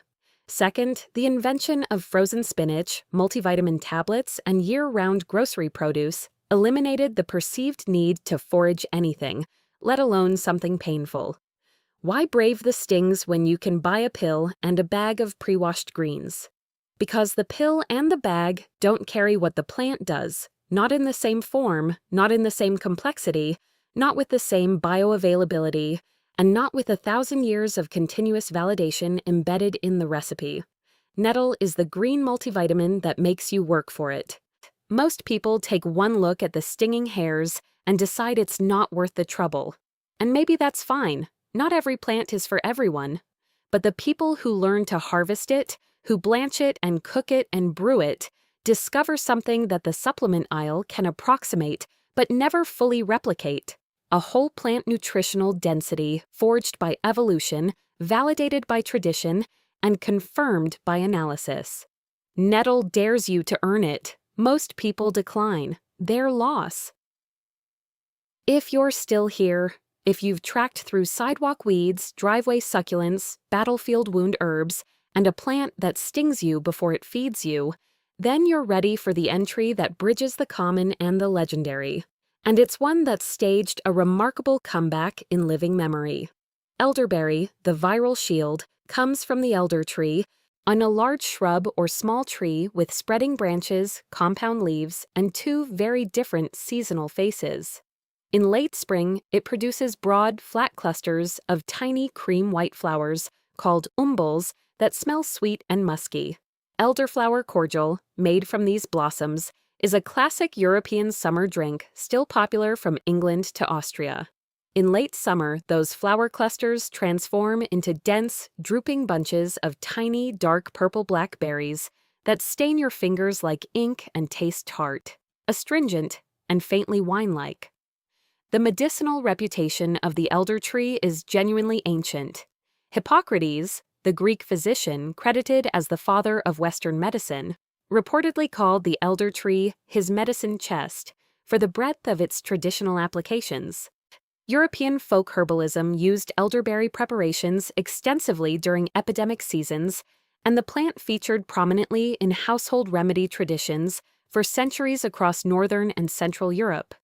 Second, the invention of frozen spinach, multivitamin tablets, and year-round grocery produce eliminated the perceived need to forage anything, let alone something painful. Why brave the stings when you can buy a pill and a bag of pre-washed greens? Because the pill and the bag don't carry what the plant does, not in the same form, not in the same complexity, not with the same bioavailability, and not with 1,000 years of continuous validation embedded in the recipe. Nettle is the green multivitamin that makes you work for it. Most people take one look at the stinging hairs and decide it's not worth the trouble. And maybe that's fine. Not every plant is for everyone. But the people who learn to harvest it, who blanch it and cook it and brew it, discover something that the supplement aisle can approximate but never fully replicate: a whole plant nutritional density forged by evolution, validated by tradition, and confirmed by analysis. Nettle dares you to earn it. Most people decline. Their loss. If you're still here, if you've tracked through sidewalk weeds, driveway succulents, battlefield wound herbs, and a plant that stings you before it feeds you, then you're ready for the entry that bridges the common and the legendary. And it's one that's staged a remarkable comeback in living memory. Elderberry, the viral shield, comes from the elder tree, on a large shrub or small tree with spreading branches, compound leaves, and two very different seasonal faces. In late spring, it produces broad, flat clusters of tiny cream-white flowers called umbels that smell sweet and musky. Elderflower cordial, made from these blossoms, is a classic European summer drink still popular from England to Austria. In late summer, those flower clusters transform into dense, drooping bunches of tiny, dark purple-black berries that stain your fingers like ink and taste tart, astringent, and faintly wine-like. The medicinal reputation of the elder tree is genuinely ancient. Hippocrates, the Greek physician credited as the father of Western medicine, reportedly called the elder tree his medicine chest for the breadth of its traditional applications. European folk herbalism used elderberry preparations extensively during epidemic seasons, and the plant featured prominently in household remedy traditions for centuries across northern and central Europe.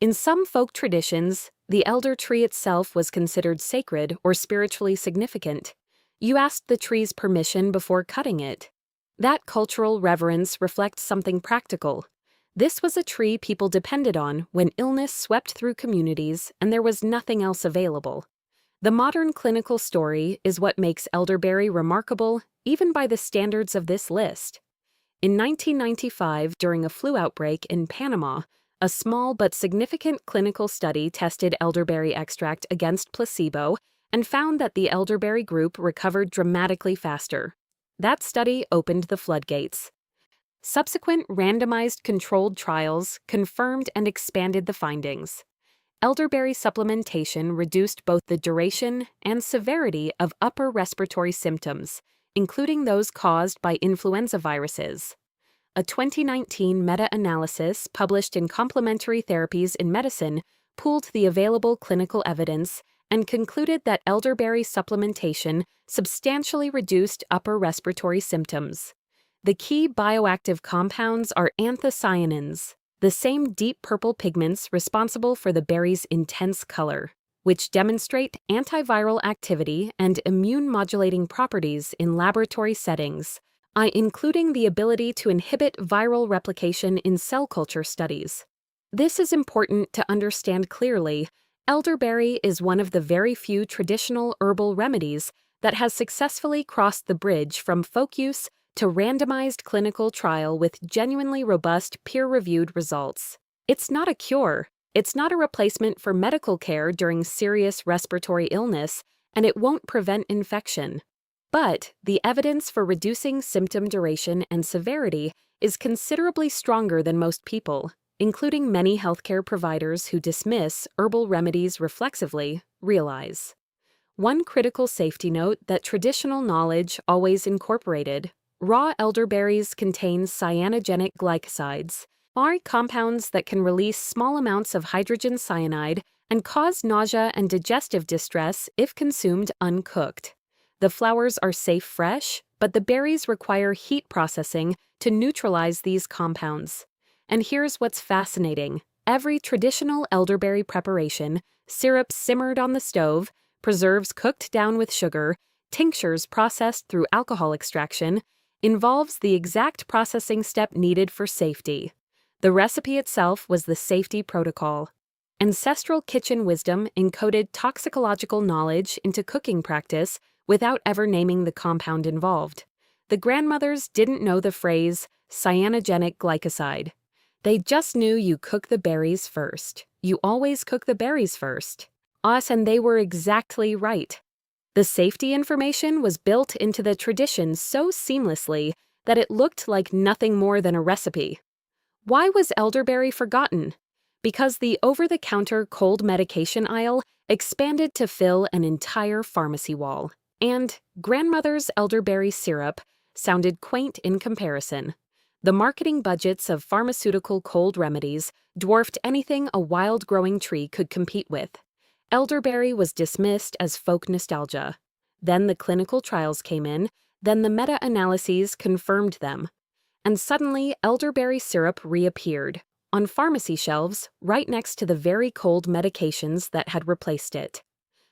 In some folk traditions, the elder tree itself was considered sacred or spiritually significant. You asked the tree's permission before cutting it. That cultural reverence reflects something practical. This was a tree people depended on when illness swept through communities and there was nothing else available. The modern clinical story is what makes elderberry remarkable, even by the standards of this list. In 1995, during a flu outbreak in Panama, a small but significant clinical study tested elderberry extract against placebo and found that the elderberry group recovered dramatically faster. That study opened the floodgates. Subsequent randomized controlled trials confirmed and expanded the findings. Elderberry supplementation reduced both the duration and severity of upper respiratory symptoms, including those caused by influenza viruses. A 2019 meta-analysis published in Complementary Therapies in Medicine pooled the available clinical evidence and concluded that elderberry supplementation substantially reduced upper respiratory symptoms. The key bioactive compounds are anthocyanins, the same deep purple pigments responsible for the berry's intense color, which demonstrate antiviral activity and immune-modulating properties in laboratory settings, including the ability to inhibit viral replication in cell culture studies. This is important to understand clearly. Elderberry is one of the very few traditional herbal remedies that has successfully crossed the bridge from folk use to randomized clinical trial with genuinely robust peer-reviewed results. It's not a cure, it's not a replacement for medical care during serious respiratory illness, and it won't prevent infection. But the evidence for reducing symptom duration and severity is considerably stronger than most people, including many healthcare providers who dismiss herbal remedies reflexively, realize. One critical safety note that traditional knowledge always incorporated: raw elderberries contain cyanogenic glycosides, compounds that can release small amounts of hydrogen cyanide and cause nausea and digestive distress if consumed uncooked. The flowers are safe fresh, but the berries require heat processing to neutralize these compounds. And here's what's fascinating. Every traditional elderberry preparation, syrup simmered on the stove, preserves cooked down with sugar, tinctures processed through alcohol extraction, involves the exact processing step needed for safety. The recipe itself was the safety protocol. Ancestral kitchen wisdom encoded toxicological knowledge into cooking practice without ever naming the compound involved. The grandmothers didn't know the phrase cyanogenic glycoside. They just knew you cook the berries first. You always cook the berries first. And they were exactly right. The safety information was built into the tradition so seamlessly that it looked like nothing more than a recipe. Why was elderberry forgotten? Because the over-the-counter cold medication aisle expanded to fill an entire pharmacy wall, and grandmother's elderberry syrup sounded quaint in comparison. The marketing budgets of pharmaceutical cold remedies dwarfed anything a wild-growing tree could compete with. Elderberry was dismissed as folk nostalgia. Then the clinical trials came in, then the meta-analyses confirmed them. And suddenly, elderberry syrup reappeared, on pharmacy shelves, right next to the very cold medications that had replaced it.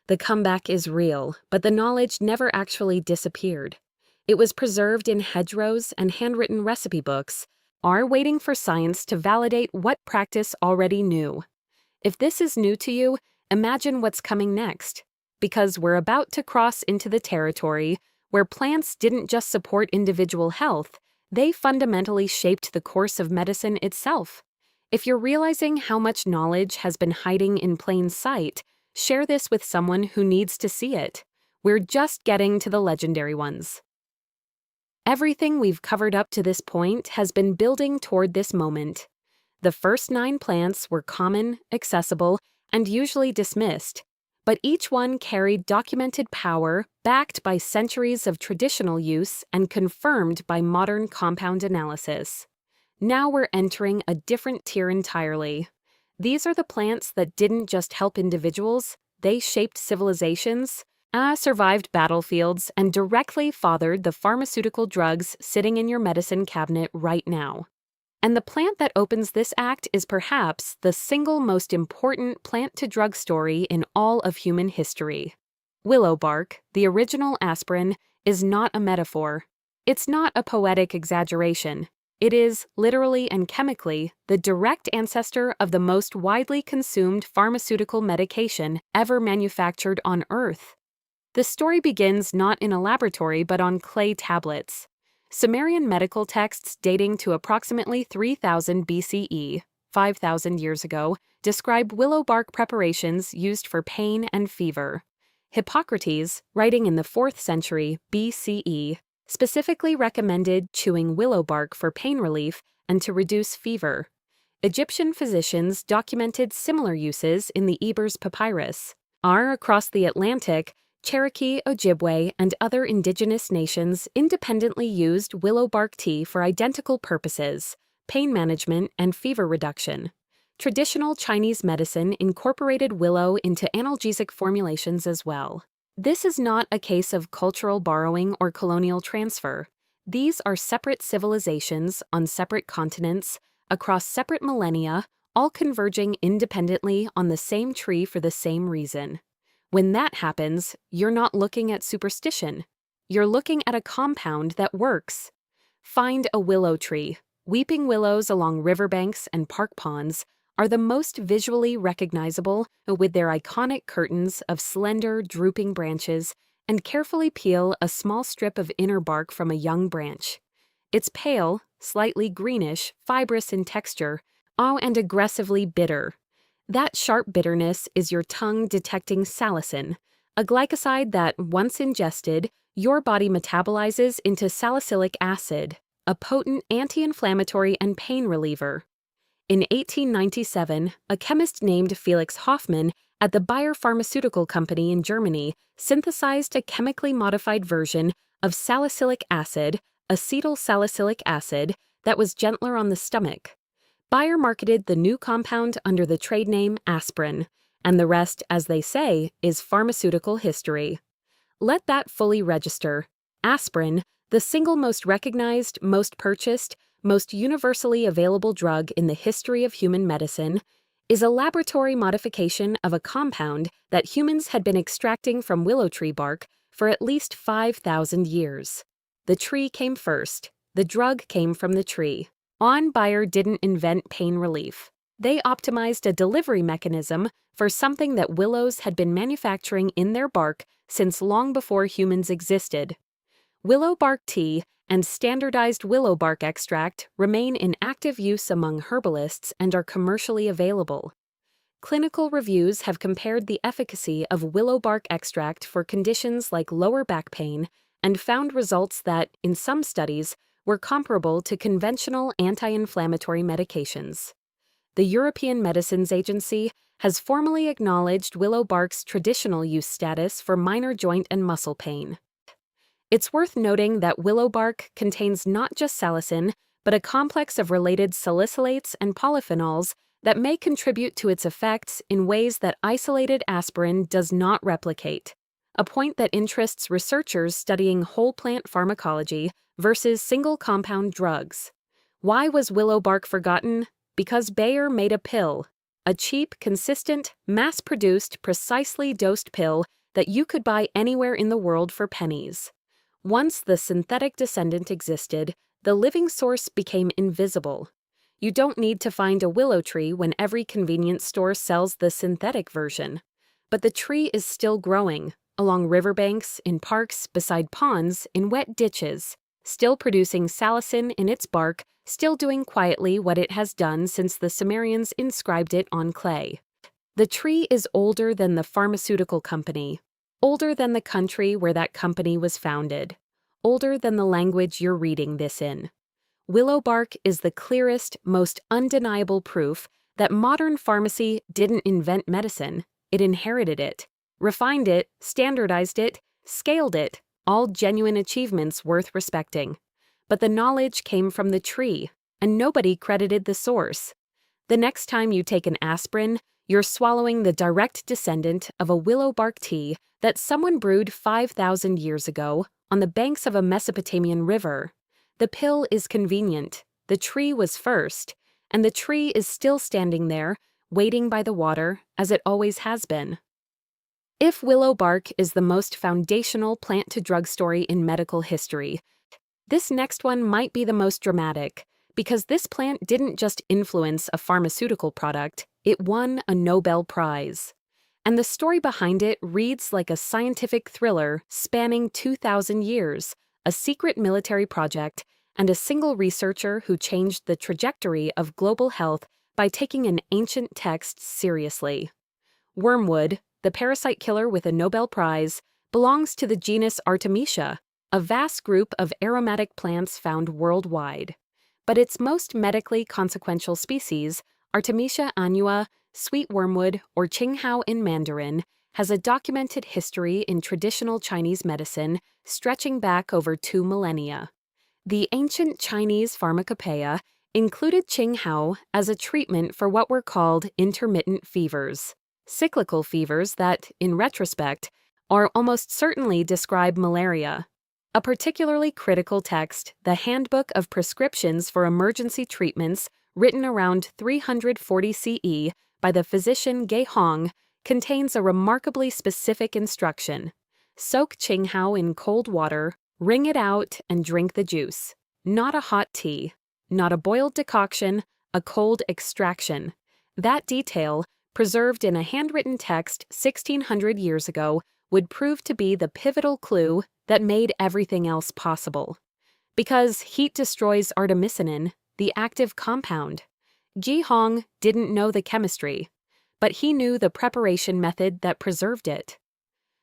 The comeback is real, but the knowledge never actually disappeared. It was preserved in hedgerows and handwritten recipe books, waiting for science to validate what practice already knew. If this is new to you, imagine what's coming next, because we're about to cross into the territory where plants didn't just support individual health, they fundamentally shaped the course of medicine itself. If you're realizing how much knowledge has been hiding in plain sight, share this with someone who needs to see it. We're just getting to the legendary ones. Everything we've covered up to this point has been building toward this moment. The first 9 plants were common, accessible, and usually dismissed, but each one carried documented power backed by centuries of traditional use and confirmed by modern compound analysis. Now we're entering a different tier entirely. These are the plants that didn't just help individuals, they shaped civilizations, survived battlefields, and directly fathered the pharmaceutical drugs sitting in your medicine cabinet right now. And the plant that opens this act is perhaps the single most important plant-to-drug story in all of human history. Willow bark, the original aspirin, is not a metaphor. It's not a poetic exaggeration. It is, literally and chemically, the direct ancestor of the most widely consumed pharmaceutical medication ever manufactured on Earth. The story begins not in a laboratory but on clay tablets. Sumerian medical texts dating to approximately 3000 BCE, 5,000 years ago, describe willow bark preparations used for pain and fever. Hippocrates, writing in the 4th century BCE, specifically recommended chewing willow bark for pain relief and to reduce fever. Egyptian physicians documented similar uses in the Ebers Papyrus. Across the Atlantic, Cherokee, Ojibwe, and other indigenous nations independently used willow bark tea for identical purposes, pain management and fever reduction. Traditional Chinese medicine incorporated willow into analgesic formulations as well. This is not a case of cultural borrowing or colonial transfer. These are separate civilizations on separate continents, across separate millennia, all converging independently on the same tree for the same reason. When that happens, you're not looking at superstition. You're looking at a compound that works. Find a willow tree. Weeping willows along riverbanks and park ponds are the most visually recognizable, with their iconic curtains of slender, drooping branches, and carefully peel a small strip of inner bark from a young branch. It's pale, slightly greenish, fibrous in texture, and aggressively bitter. That sharp bitterness is your tongue detecting salicin, a glycoside that, once ingested, your body metabolizes into salicylic acid, a potent anti-inflammatory and pain reliever. In 1897, a chemist named Felix Hoffmann at the Bayer Pharmaceutical Company in Germany synthesized a chemically modified version of salicylic acid, acetyl salicylic acid, that was gentler on the stomach. Bayer marketed the new compound under the trade name aspirin, and the rest, as they say, is pharmaceutical history. Let that fully register. Aspirin, the single most recognized, most purchased, most universally available drug in the history of human medicine, is a laboratory modification of a compound that humans had been extracting from willow tree bark for at least 5,000 years. The tree came first. The drug came from the tree. Bayer didn't invent pain relief. They optimized a delivery mechanism for something that willows had been manufacturing in their bark since long before humans existed. Willow bark tea and standardized willow bark extract remain in active use among herbalists and are commercially available. Clinical reviews have compared the efficacy of willow bark extract for conditions like lower back pain and found results that, in some studies, were comparable to conventional anti-inflammatory medications. The European Medicines Agency has formally acknowledged willow bark's traditional use status for minor joint and muscle pain. It's worth noting that willow bark contains not just salicin, but a complex of related salicylates and polyphenols that may contribute to its effects in ways that isolated aspirin does not replicate, a point that interests researchers studying whole plant pharmacology versus single compound drugs. Why was willow bark forgotten? Because Bayer made a pill, a cheap, consistent, mass-produced, precisely dosed pill that you could buy anywhere in the world for pennies. Once the synthetic descendant existed, the living source became invisible. You don't need to find a willow tree when every convenience store sells the synthetic version. But the tree is still growing, along riverbanks, in parks, beside ponds, in wet ditches, still producing salicin in its bark, still doing quietly what it has done since the Sumerians inscribed it on clay. The tree is older than the pharmaceutical company, older than the country where that company was founded, older than the language you're reading this in. Willow bark is the clearest, most undeniable proof that modern pharmacy didn't invent medicine, it inherited it, refined it, standardized it, scaled it, all genuine achievements worth respecting. But the knowledge came from the tree, and nobody credited the source. The next time you take an aspirin, you're swallowing the direct descendant of a willow bark tea that someone brewed 5,000 years ago on the banks of a Mesopotamian river. The pill is convenient, the tree was first, and the tree is still standing there, waiting by the water, as it always has been. If willow bark is the most foundational plant-to-drug story in medical history, this next one might be the most dramatic, because this plant didn't just influence a pharmaceutical product, it won a Nobel Prize. And the story behind it reads like a scientific thriller spanning 2,000 years, a secret military project, and a single researcher who changed the trajectory of global health by taking an ancient text seriously. Wormwood, the parasite killer with a Nobel Prize, belongs to the genus Artemisia, a vast group of aromatic plants found worldwide. But its most medically consequential species, Artemisia annua, sweet wormwood, or Qinghao in Mandarin, has a documented history in traditional Chinese medicine stretching back over 2 millennia. The ancient Chinese pharmacopoeia included Qinghao as a treatment for what were called intermittent fevers, cyclical fevers that, in retrospect, are almost certainly describe malaria. A particularly critical text, the Handbook of Prescriptions for Emergency Treatments, written around 340 CE by the physician Ge Hong, contains a remarkably specific instruction. Soak Qinghao in cold water, wring it out, and drink the juice. Not a hot tea, not a boiled decoction, a cold extraction. That detail, preserved in a handwritten text 1,600 years ago, would prove to be the pivotal clue that made everything else possible. Because heat destroys artemisinin, the active compound. Ji Hong didn't know the chemistry, but he knew the preparation method that preserved it.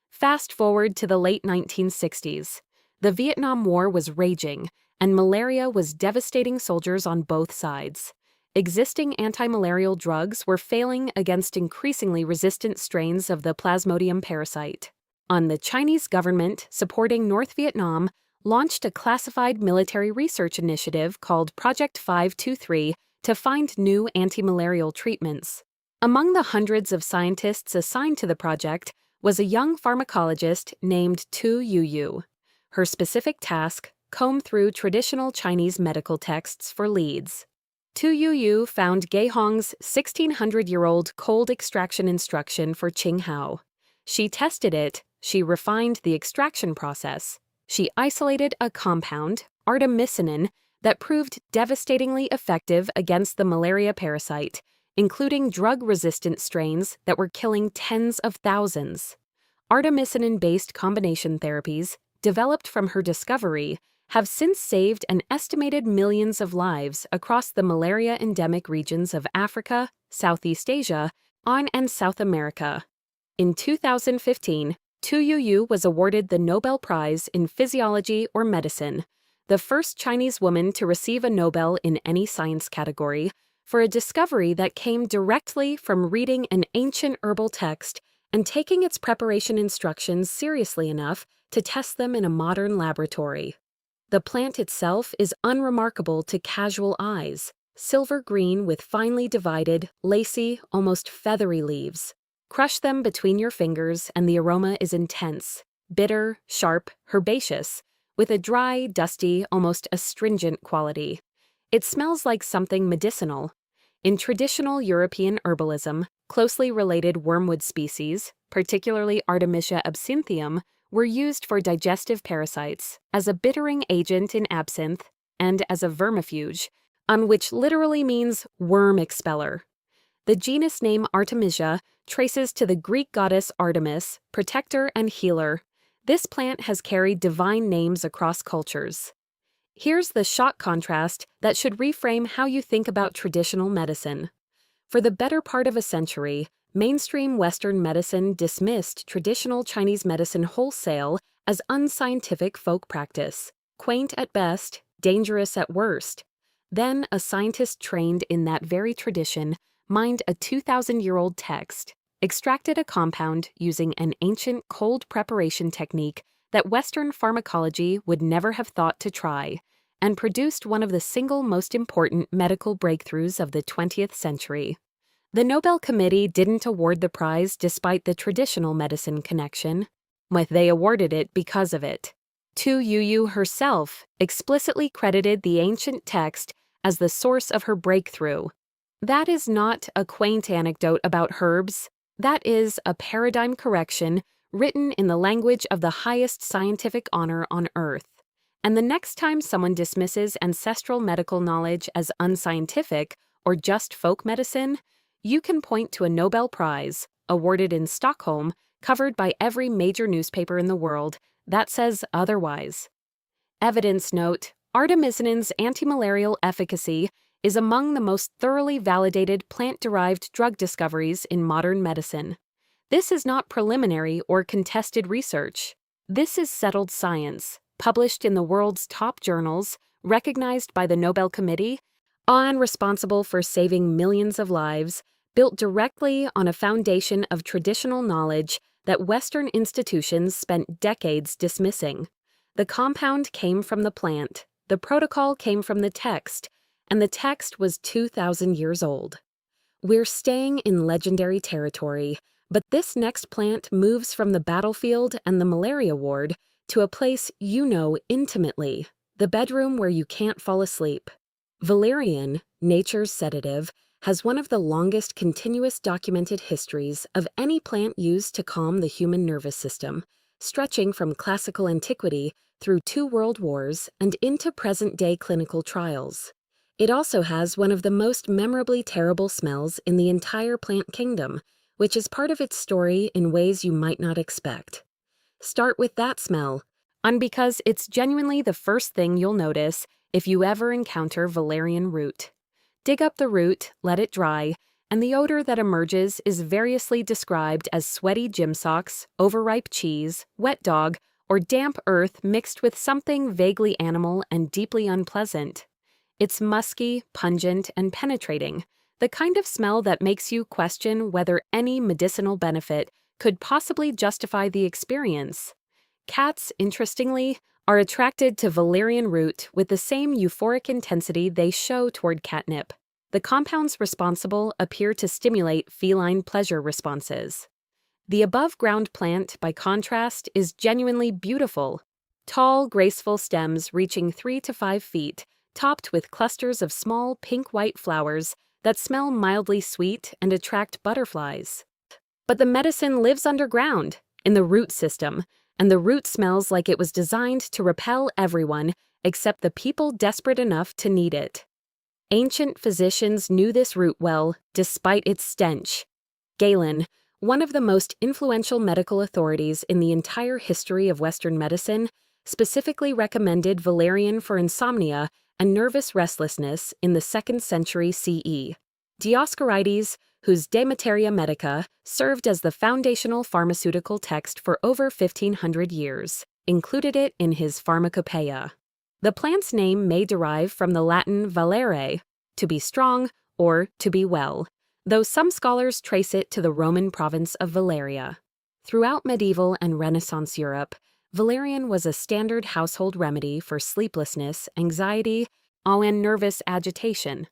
Fast forward to the late 1960s. The Vietnam War was raging, and malaria was devastating soldiers on both sides. Existing anti-malarial drugs were failing against increasingly resistant strains of the Plasmodium parasite. The Chinese government, supporting North Vietnam, launched a classified military research initiative called Project 523 to find new anti-malarial treatments. Among the hundreds of scientists assigned to the project was a young pharmacologist named Tu Youyou. Her specific task, comb through traditional Chinese medical texts for leads. Tu Youyou found Ge Hong's 1,600-year-old cold extraction instruction for Qinghao. She tested it, she refined the extraction process. She isolated a compound, artemisinin, that proved devastatingly effective against the malaria parasite, including drug-resistant strains that were killing tens of thousands. Artemisinin-based combination therapies, developed from her discovery, have since saved an estimated millions of lives across the malaria-endemic regions of Africa, Southeast Asia, and South America. In 2015, Tu Youyou was awarded the Nobel Prize in Physiology or Medicine, the first Chinese woman to receive a Nobel in any science category, for a discovery that came directly from reading an ancient herbal text and taking its preparation instructions seriously enough to test them in a modern laboratory. The plant itself is unremarkable to casual eyes, silver green with finely divided, lacy, almost feathery leaves. Crush them between your fingers and the aroma is intense, bitter, sharp, herbaceous, with a dry, dusty, almost astringent quality. It smells like something medicinal. In traditional European herbalism, closely related wormwood species, particularly Artemisia absinthium, were used for digestive parasites, as a bittering agent in absinthe, and as a vermifuge, which literally means worm expeller. The genus name Artemisia traces to the Greek goddess Artemis, protector and healer. This plant has carried divine names across cultures. Here's the shock contrast that should reframe how you think about traditional medicine. For the better part of a century, mainstream Western medicine dismissed traditional Chinese medicine wholesale as unscientific folk practice, quaint at best, dangerous at worst. Then a scientist trained in that very tradition mined a 2,000-year-old text, extracted a compound using an ancient cold preparation technique that Western pharmacology would never have thought to try, and produced one of the single most important medical breakthroughs of the 20th century. The Nobel Committee didn't award the prize despite the traditional medicine connection, but they awarded it because of it. Tu Youyou herself explicitly credited the ancient text as the source of her breakthrough. That is not a quaint anecdote about herbs. That is a paradigm correction written in the language of the highest scientific honor on earth. And the next time someone dismisses ancestral medical knowledge as unscientific or just folk medicine, you can point to a Nobel Prize, awarded in Stockholm, covered by every major newspaper in the world, that says otherwise. Evidence note: artemisinon's antimalarial efficacy is among the most thoroughly validated plant-derived drug discoveries in modern medicine. This is not preliminary or contested research. This is settled science, published in the world's top journals, recognized by the Nobel Committee, and responsible for saving millions of lives, built directly on a foundation of traditional knowledge that Western institutions spent decades dismissing. The compound came from the plant, the protocol came from the text, and the text was 2,000 years old. We're staying in legendary territory, but this next plant moves from the battlefield and the malaria ward to a place you know intimately, the bedroom where you can't fall asleep. Valerian, nature's sedative, has one of the longest continuous documented histories of any plant used to calm the human nervous system, stretching from classical antiquity through 2 world wars and into present-day clinical trials. It also has one of the most memorably terrible smells in the entire plant kingdom, which is part of its story in ways you might not expect. Start with that smell, and because it's genuinely the first thing you'll notice if you ever encounter valerian root. Dig up the root, let it dry, and the odor that emerges is variously described as sweaty gym socks, overripe cheese, wet dog, or damp earth mixed with something vaguely animal and deeply unpleasant. It's musky, pungent, and penetrating, the kind of smell that makes you question whether any medicinal benefit could possibly justify the experience. Cats, interestingly, are attracted to valerian root with the same euphoric intensity they show toward catnip. The compounds responsible appear to stimulate feline pleasure responses. The above-ground plant, by contrast, is genuinely beautiful. Tall, graceful stems reaching 3 to 5 feet, topped with clusters of small pink-white flowers that smell mildly sweet and attract butterflies. But the medicine lives underground, in the root system, and the root smells like it was designed to repel everyone except the people desperate enough to need it. Ancient physicians knew this root well, despite its stench. Galen, one of the most influential medical authorities in the entire history of Western medicine, specifically recommended valerian for insomnia and nervous restlessness in the 2nd century CE. Dioscorides, whose De Materia Medica served as the foundational pharmaceutical text for over 1,500 years, included it in his Pharmacopoeia. The plant's name may derive from the Latin valere, to be strong or to be well, though some scholars trace it to the Roman province of Valeria. Throughout medieval and Renaissance Europe, valerian was a standard household remedy for sleeplessness, anxiety, and nervous agitation.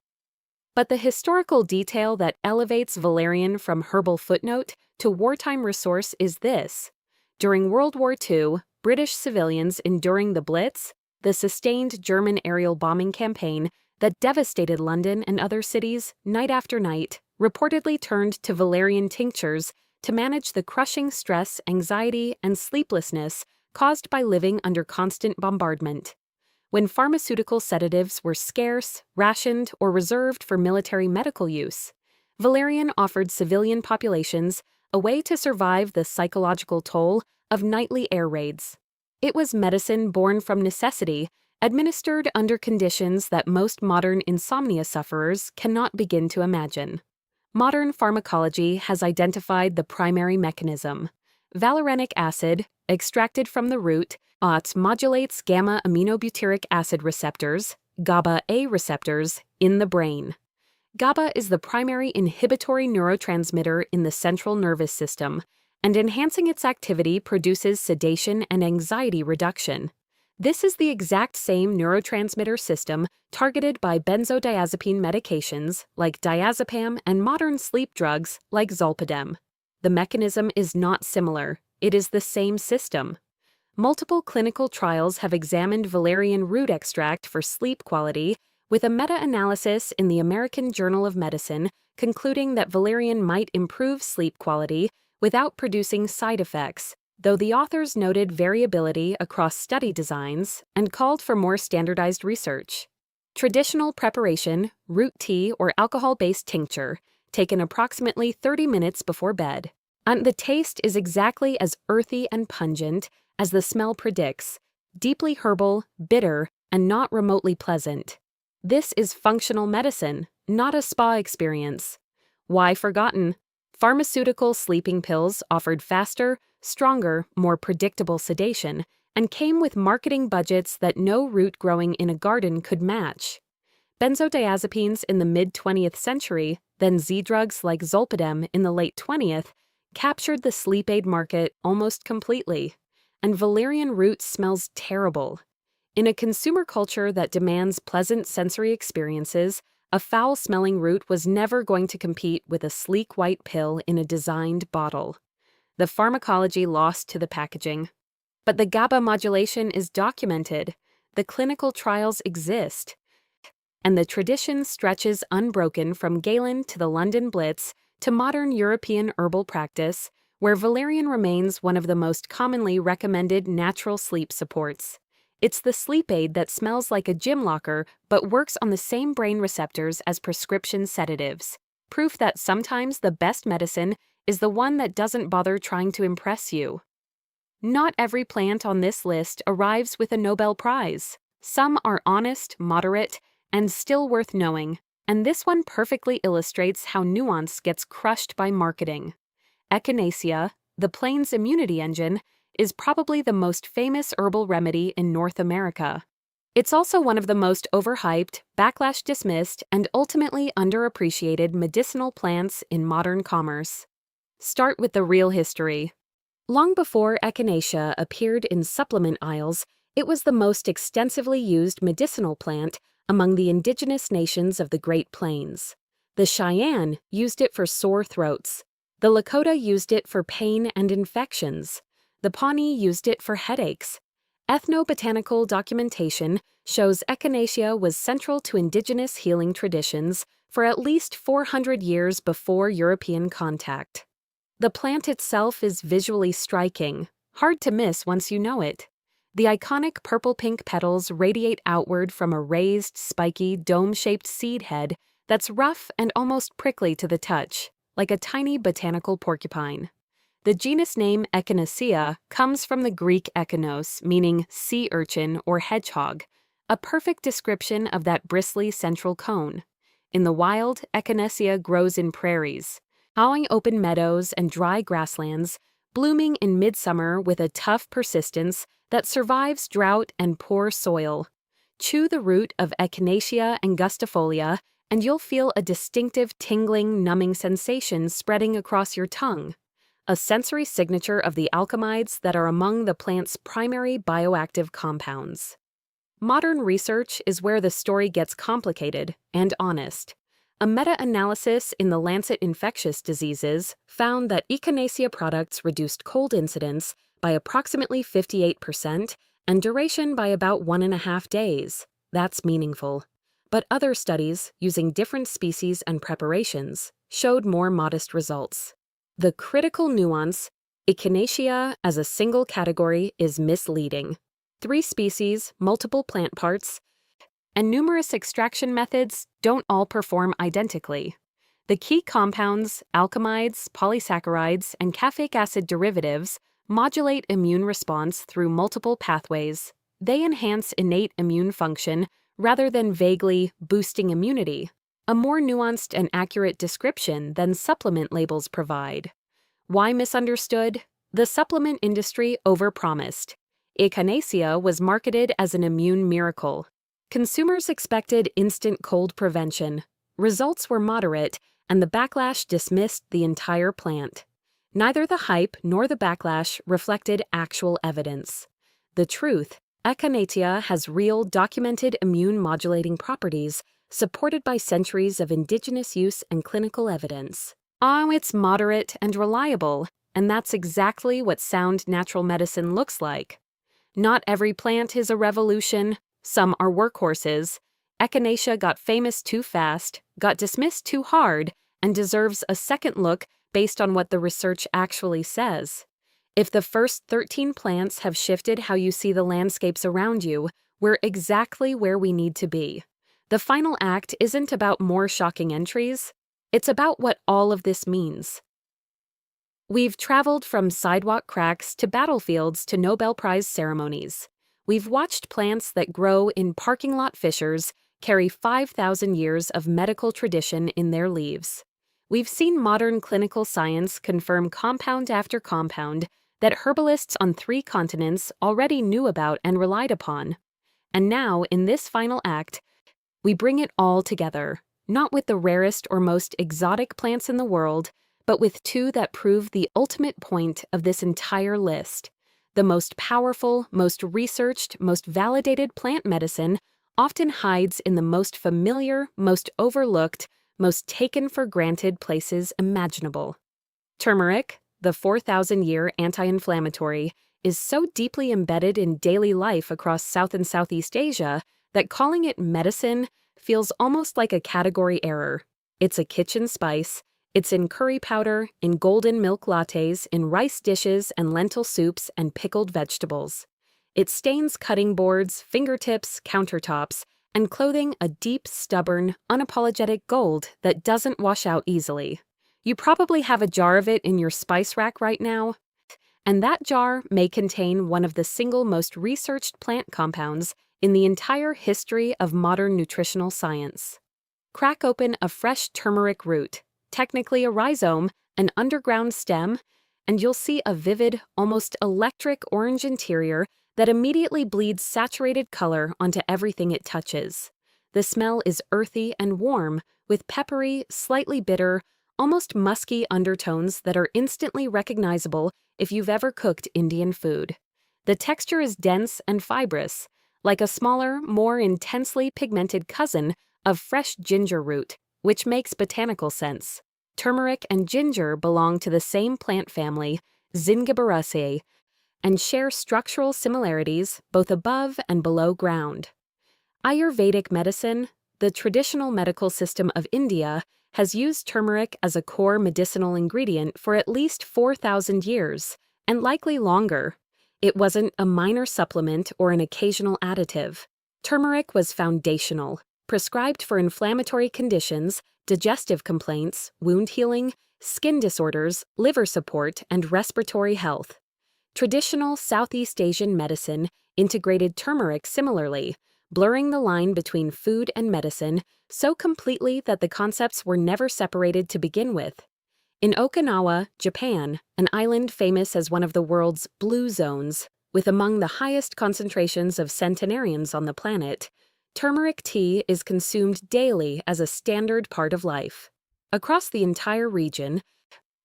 But the historical detail that elevates valerian from herbal footnote to wartime resource is this. During World War II, British civilians enduring the Blitz, the sustained German aerial bombing campaign that devastated London and other cities night after night, reportedly turned to valerian tinctures to manage the crushing stress, anxiety, and sleeplessness caused by living under constant bombardment. When pharmaceutical sedatives were scarce, rationed, or reserved for military medical use, valerian offered civilian populations a way to survive the psychological toll of nightly air raids. It was medicine born from necessity, administered under conditions that most modern insomnia sufferers cannot begin to imagine. Modern pharmacology has identified the primary mechanism. Valerianic acid, extracted from the root, modulates gamma-aminobutyric acid receptors, GABA-A receptors, in the brain. GABA is the primary inhibitory neurotransmitter in the central nervous system, and enhancing its activity produces sedation and anxiety reduction. This is the exact same neurotransmitter system targeted by benzodiazepine medications like diazepam and modern sleep drugs like zolpidem. The mechanism is not similar, it is the same system. Multiple clinical trials have examined valerian root extract for sleep quality, with a meta-analysis in the American Journal of Medicine concluding that valerian might improve sleep quality without producing side effects, though the authors noted variability across study designs and called for more standardized research. Traditional preparation, root tea or alcohol-based tincture, taken approximately 30 minutes before bed. And the taste is exactly as earthy and pungent as the smell predicts, deeply herbal, bitter, and not remotely pleasant. This is functional medicine, not a spa experience. Why forgotten? Pharmaceutical sleeping pills offered faster, stronger, more predictable sedation, and came with marketing budgets that no root growing in a garden could match. Benzodiazepines in the mid-20th century, then Z-drugs like zolpidem in the late 20th, captured the sleep aid market almost completely. And valerian root smells terrible. In a consumer culture that demands pleasant sensory experiences, a foul-smelling root was never going to compete with a sleek white pill in a designed bottle. The pharmacology lost to the packaging. But the GABA modulation is documented. The clinical trials exist. And the tradition stretches unbroken from Galen to the London Blitz to modern European herbal practice, where valerian remains one of the most commonly recommended natural sleep supports. It's the sleep aid that smells like a gym locker but works on the same brain receptors as prescription sedatives. Proof that sometimes the best medicine is the one that doesn't bother trying to impress you. Not every plant on this list arrives with a Nobel Prize. Some are honest, moderate, and still worth knowing, and this one perfectly illustrates how nuance gets crushed by marketing. Echinacea, the plains immunity engine, is probably the most famous herbal remedy in North America. It's also one of the most overhyped, backlash-dismissed, and ultimately underappreciated medicinal plants in modern commerce. Start with the real history. Long before echinacea appeared in supplement aisles, it was the most extensively used medicinal plant among the indigenous nations of the Great Plains. The Cheyenne used it for sore throats. The Lakota used it for pain and infections. The Pawnee used it for headaches. Ethnobotanical documentation shows echinacea was central to indigenous healing traditions for at least 400 years before European contact. The plant itself is visually striking, hard to miss once you know it. The iconic purple-pink petals radiate outward from a raised, spiky, dome-shaped seed head that's rough and almost prickly to the touch, like a tiny botanical porcupine. The genus name Echinacea comes from the Greek echinos, meaning sea urchin or hedgehog, a perfect description of that bristly central cone. In the wild, Echinacea grows in prairies, howling open meadows and dry grasslands, blooming in midsummer with a tough persistence that survives drought and poor soil. Chew the root of Echinacea angustifolia, and you'll feel a distinctive tingling, numbing sensation spreading across your tongue, a sensory signature of the alkaloids that are among the plant's primary bioactive compounds. Modern research is where the story gets complicated and honest. A meta-analysis in the Lancet Infectious Diseases found that Echinacea products reduced cold incidence by approximately 58% and duration by about 1.5 days. That's meaningful. But other studies, using different species and preparations, showed more modest results. The critical nuance, Echinacea as a single category, is misleading. 3 species, multiple plant parts, and numerous extraction methods don't all perform identically. The key compounds, alkaloids, polysaccharides, and caffeic acid derivatives modulate immune response through multiple pathways. They enhance innate immune function rather than vaguely boosting immunity, a more nuanced and accurate description than supplement labels provide. Why misunderstood? The supplement industry overpromised. Echinacea was marketed as an immune miracle. Consumers expected instant cold prevention, Results were moderate, and the backlash dismissed the entire plant. Neither the hype nor the backlash reflected actual evidence. The truth: Echinacea has real, documented immune-modulating properties supported by centuries of indigenous use and clinical evidence. Oh, it's moderate and reliable, and that's exactly what sound natural medicine looks like. Not every plant is a revolution. Some are workhorses. Echinacea got famous too fast, got dismissed too hard, and deserves a second look based on what the research actually says. If the first 13 plants have shifted how you see the landscapes around you, we're exactly where we need to be. The final act isn't about more shocking entries. It's about what all of this means. We've traveled from sidewalk cracks to battlefields to Nobel Prize ceremonies. We've watched plants that grow in parking lot fissures carry 5,000 years of medical tradition in their leaves. We've seen modern clinical science confirm compound after compound that herbalists on 3 continents already knew about and relied upon. And now, in this final act, we bring it all together, not with the rarest or most exotic plants in the world, but with 2 that prove the ultimate point of this entire list. The most powerful, most researched, most validated plant medicine often hides in the most familiar, most overlooked, most taken for granted places imaginable. Turmeric, the 4,000-year anti-inflammatory, is so deeply embedded in daily life across South and Southeast Asia that calling it medicine feels almost like a category error. It's a kitchen spice. It's in curry powder, in golden milk lattes, in rice dishes and lentil soups and pickled vegetables. It stains cutting boards, fingertips, countertops, and clothing a deep, stubborn, unapologetic gold that doesn't wash out easily. You probably have a jar of it in your spice rack right now, and that jar may contain one of the single most researched plant compounds in the entire history of modern nutritional science. Crack open a fresh turmeric root, technically a rhizome, an underground stem, and you'll see a vivid, almost electric orange interior that immediately bleeds saturated color onto everything it touches. The smell is earthy and warm, with peppery, slightly bitter, almost musky undertones that are instantly recognizable if you've ever cooked Indian food. The texture is dense and fibrous, like a smaller, more intensely pigmented cousin of fresh ginger root, which makes botanical sense. Turmeric and ginger belong to the same plant family, Zingiberaceae, and share structural similarities both above and below ground. Ayurvedic medicine, the traditional medical system of India, has used turmeric as a core medicinal ingredient for at least 4,000 years, and likely longer. It wasn't a minor supplement or an occasional additive. Turmeric was foundational, prescribed for inflammatory conditions, digestive complaints, wound healing, skin disorders, liver support, and respiratory health. Traditional Southeast Asian medicine integrated turmeric similarly, blurring the line between food and medicine so completely that the concepts were never separated to begin with. In Okinawa, Japan, an island famous as one of the world's blue zones, with among the highest concentrations of centenarians on the planet, turmeric tea is consumed daily as a standard part of life. Across the entire region,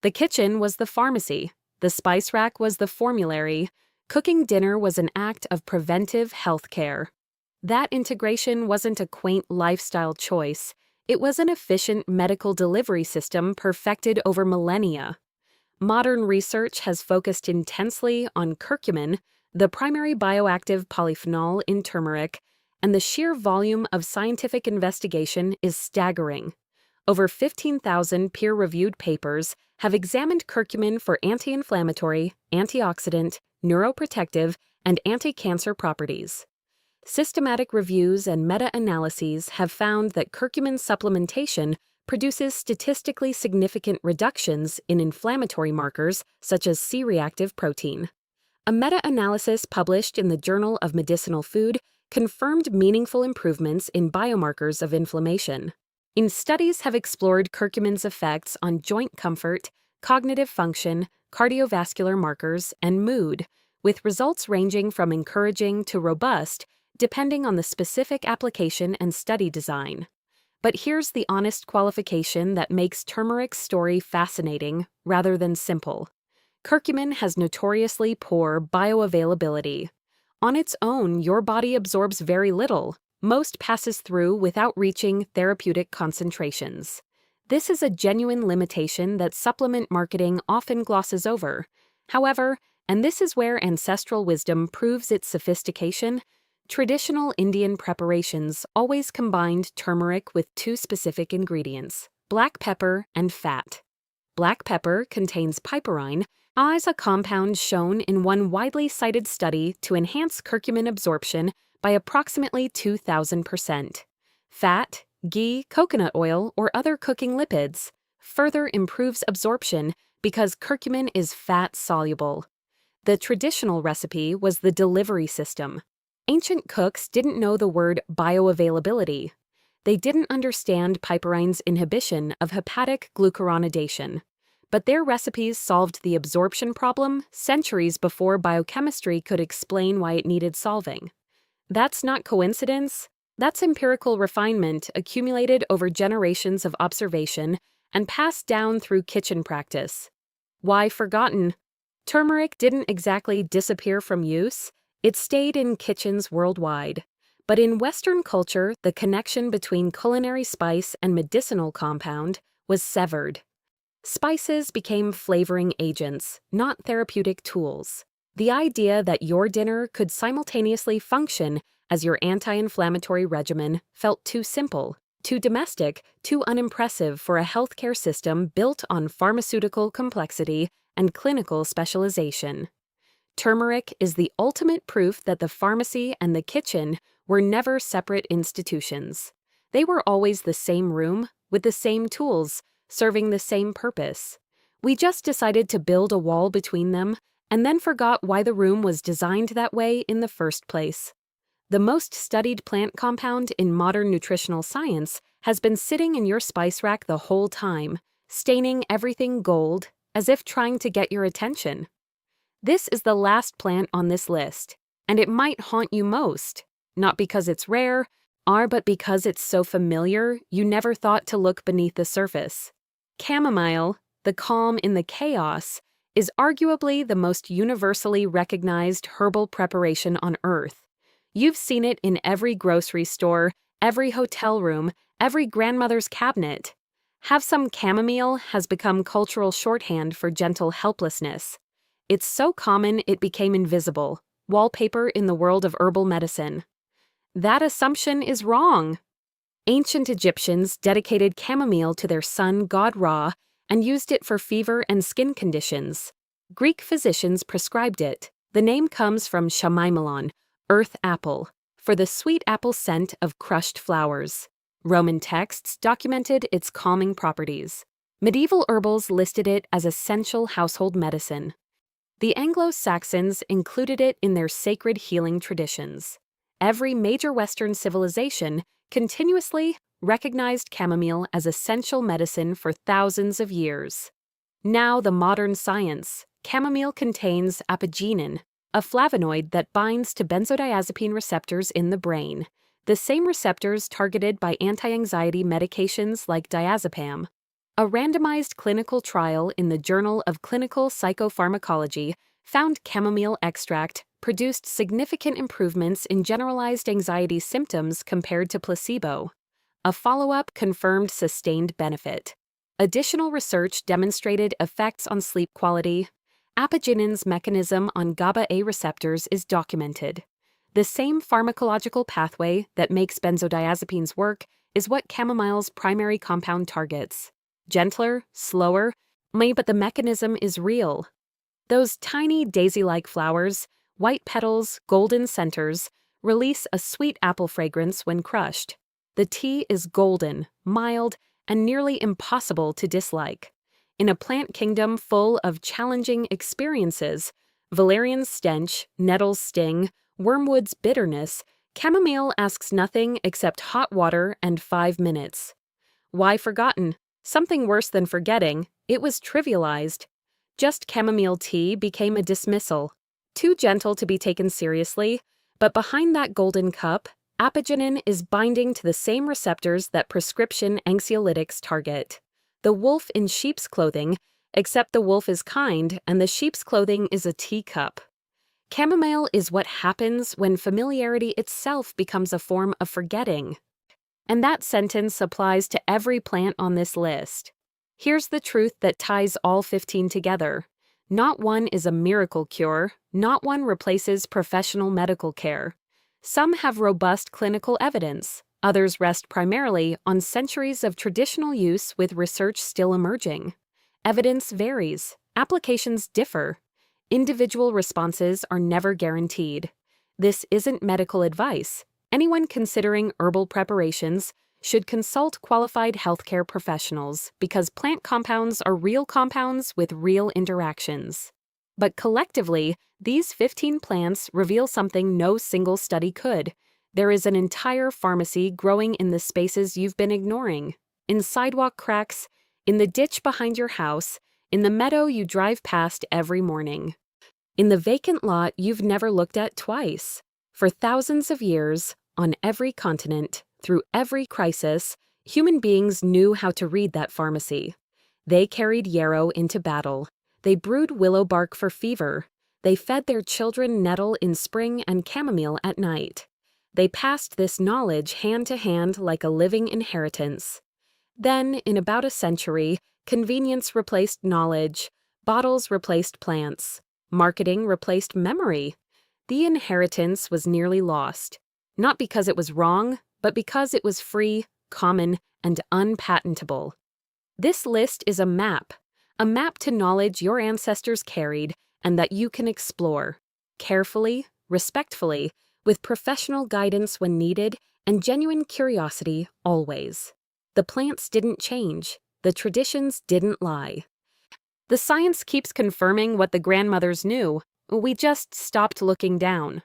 the kitchen was the pharmacy, the spice rack was the formulary, cooking dinner was an act of preventive health care. That integration wasn't a quaint lifestyle choice. It was an efficient medical delivery system perfected over millennia. Modern research has focused intensely on curcumin, the primary bioactive polyphenol in turmeric, and the sheer volume of scientific investigation is staggering. Over 15,000 peer-reviewed papers have examined curcumin for anti-inflammatory, antioxidant, neuroprotective, and anti-cancer properties. Systematic reviews and meta-analyses have found that curcumin supplementation produces statistically significant reductions in inflammatory markers such as C-reactive protein. A meta-analysis published in the Journal of Medicinal Food confirmed meaningful improvements in biomarkers of inflammation. Studies have explored curcumin's effects on joint comfort, cognitive function, cardiovascular markers, and mood, with results ranging from encouraging to robust, depending on the specific application and study design. But here's the honest qualification that makes turmeric's story fascinating rather than simple. Curcumin has notoriously poor bioavailability. On its own, your body absorbs very little. Most passes through without reaching therapeutic concentrations. This is a genuine limitation that supplement marketing often glosses over. However, and this is where ancestral wisdom proves its sophistication, traditional Indian preparations always combined turmeric with two specific ingredients, black pepper and fat. Black pepper contains piperine, as a compound shown in one widely cited study to enhance curcumin absorption by approximately 2,000%. Fat, ghee, coconut oil, or other cooking lipids further improves absorption because curcumin is fat-soluble. The traditional recipe was the delivery system. Ancient cooks didn't know the word bioavailability. They didn't understand piperine's inhibition of hepatic glucuronidation. But their recipes solved the absorption problem centuries before biochemistry could explain why it needed solving. That's not coincidence. That's empirical refinement accumulated over generations of observation and passed down through kitchen practice. Why forgotten? Turmeric didn't exactly disappear from use. It stayed in kitchens worldwide. But in Western culture, the connection between culinary spice and medicinal compound was severed. Spices became flavoring agents, not therapeutic tools. The idea that your dinner could simultaneously function as your anti-inflammatory regimen felt too simple, too domestic, too unimpressive for a healthcare system built on pharmaceutical complexity and clinical specialization. Turmeric is the ultimate proof that the pharmacy and the kitchen were never separate institutions. They were always the same room, with the same tools, serving the same purpose. We just decided to build a wall between them and then forgot why the room was designed that way in the first place. The most studied plant compound in modern nutritional science has been sitting in your spice rack the whole time, staining everything gold, as if trying to get your attention. This is the last plant on this list, and it might haunt you most, not because it's rare, but because it's so familiar you never thought to look beneath the surface. Chamomile, the calm in the chaos, is arguably the most universally recognized herbal preparation on Earth. You've seen it in every grocery store, every hotel room, every grandmother's cabinet. Have some chamomile has become cultural shorthand for gentle helplessness. It's so common it became invisible, wallpaper in the world of herbal medicine. That assumption is wrong. Ancient Egyptians dedicated chamomile to their sun god Ra and used it for fever and skin conditions. Greek physicians prescribed it. The name comes from shamimelon, earth apple, for the sweet apple scent of crushed flowers. Roman texts documented its calming properties. Medieval herbals listed it as essential household medicine. The Anglo-Saxons included it in their sacred healing traditions. Every major Western civilization continuously recognized chamomile as essential medicine for thousands of years. Now, the modern science. Chamomile contains apigenin, a flavonoid that binds to benzodiazepine receptors in the brain, the same receptors targeted by anti-anxiety medications like diazepam. A randomized clinical trial in the Journal of Clinical Psychopharmacology found chamomile extract produced significant improvements in generalized anxiety symptoms compared to placebo. A follow-up confirmed sustained benefit. Additional research demonstrated effects on sleep quality. Apigenin's mechanism on GABA-A receptors is documented. The same pharmacological pathway that makes benzodiazepines work is what chamomile's primary compound targets. Gentler, slower, but the mechanism is real. Those tiny daisy-like flowers, white petals, golden centers, release a sweet apple fragrance when crushed. The tea is golden, mild, and nearly impossible to dislike. In a plant kingdom full of challenging experiences, valerian's stench, nettle's sting, wormwood's bitterness, chamomile asks nothing except hot water and 5 minutes. Why forgotten? Something worse than forgetting, it was trivialized. Just chamomile tea became a dismissal. Too gentle to be taken seriously, but behind that golden cup, Apigenin is binding to the same receptors that prescription anxiolytics target. The wolf in sheep's clothing, except the wolf is kind and the sheep's clothing is a teacup. Chamomile is what happens when familiarity itself becomes a form of forgetting. And that sentence applies to every plant on this list. Here's the truth that ties all 15 together. Not one is a miracle cure, not one replaces professional medical care. Some have robust clinical evidence, others rest primarily on centuries of traditional use with research still emerging. Evidence varies, applications differ. Individual responses are never guaranteed. This isn't medical advice. Anyone considering herbal preparations should consult qualified healthcare professionals because plant compounds are real compounds with real interactions. But collectively, these 15 plants reveal something no single study could. There is an entire pharmacy growing in the spaces you've been ignoring. In sidewalk cracks, in the ditch behind your house, in the meadow you drive past every morning. In the vacant lot you've never looked at twice. For thousands of years, on every continent, through every crisis, human beings knew how to read that pharmacy. They carried yarrow into battle. They brewed willow bark for fever. They fed their children nettle in spring and chamomile at night. They passed this knowledge hand to hand like a living inheritance. Then, in about a century, convenience replaced knowledge, bottles replaced plants, marketing replaced memory. The inheritance was nearly lost, not because it was wrong, but because it was free, common, and unpatentable. This list is a map to knowledge your ancestors carried and that you can explore, carefully, respectfully, with professional guidance when needed, and genuine curiosity always. The plants didn't change. The traditions didn't lie. The science keeps confirming what the grandmothers knew. We just stopped looking down.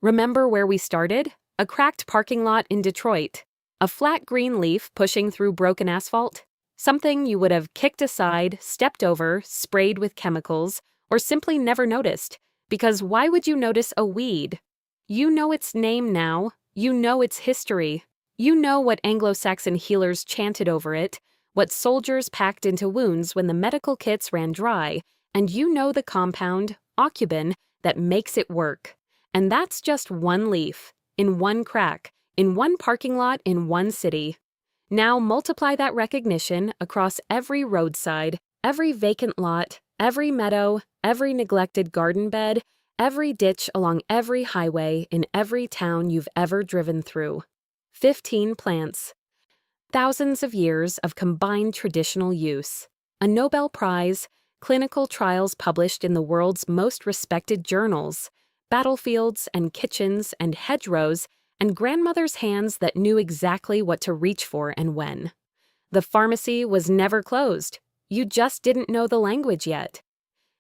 Remember where we started? A cracked parking lot in Detroit. A flat green leaf pushing through broken asphalt. Something you would have kicked aside, stepped over, sprayed with chemicals, or simply never noticed. Because why would you notice a weed? You know its name now. You know its history. You know what Anglo-Saxon healers chanted over it, what soldiers packed into wounds when the medical kits ran dry, and you know the compound, aucubin, that makes it work. And that's just one leaf, in one crack, in one parking lot, in one city. Now multiply that recognition across every roadside, every vacant lot, every meadow, every neglected garden bed, every ditch along every highway in every town you've ever driven through. 15 plants. Thousands of years of combined traditional use. A Nobel Prize, clinical trials published in the world's most respected journals, battlefields and kitchens and hedgerows, and grandmothers' hands that knew exactly what to reach for and when. The pharmacy was never closed. You just didn't know the language yet.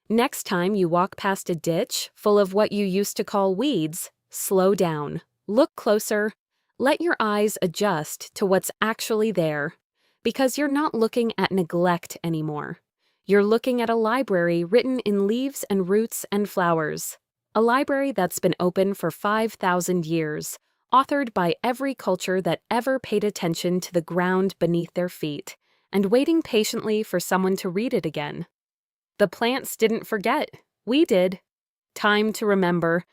Next time you walk past a ditch full of what you used to call weeds, slow down, look closer, let your eyes adjust to what's actually there, because you're not looking at neglect anymore. You're looking at a library written in leaves and roots and flowers, a library that's been open for 5,000 years, authored by every culture that ever paid attention to the ground beneath their feet, and waiting patiently for someone to read it again. The plants didn't forget. We did. Time to remember,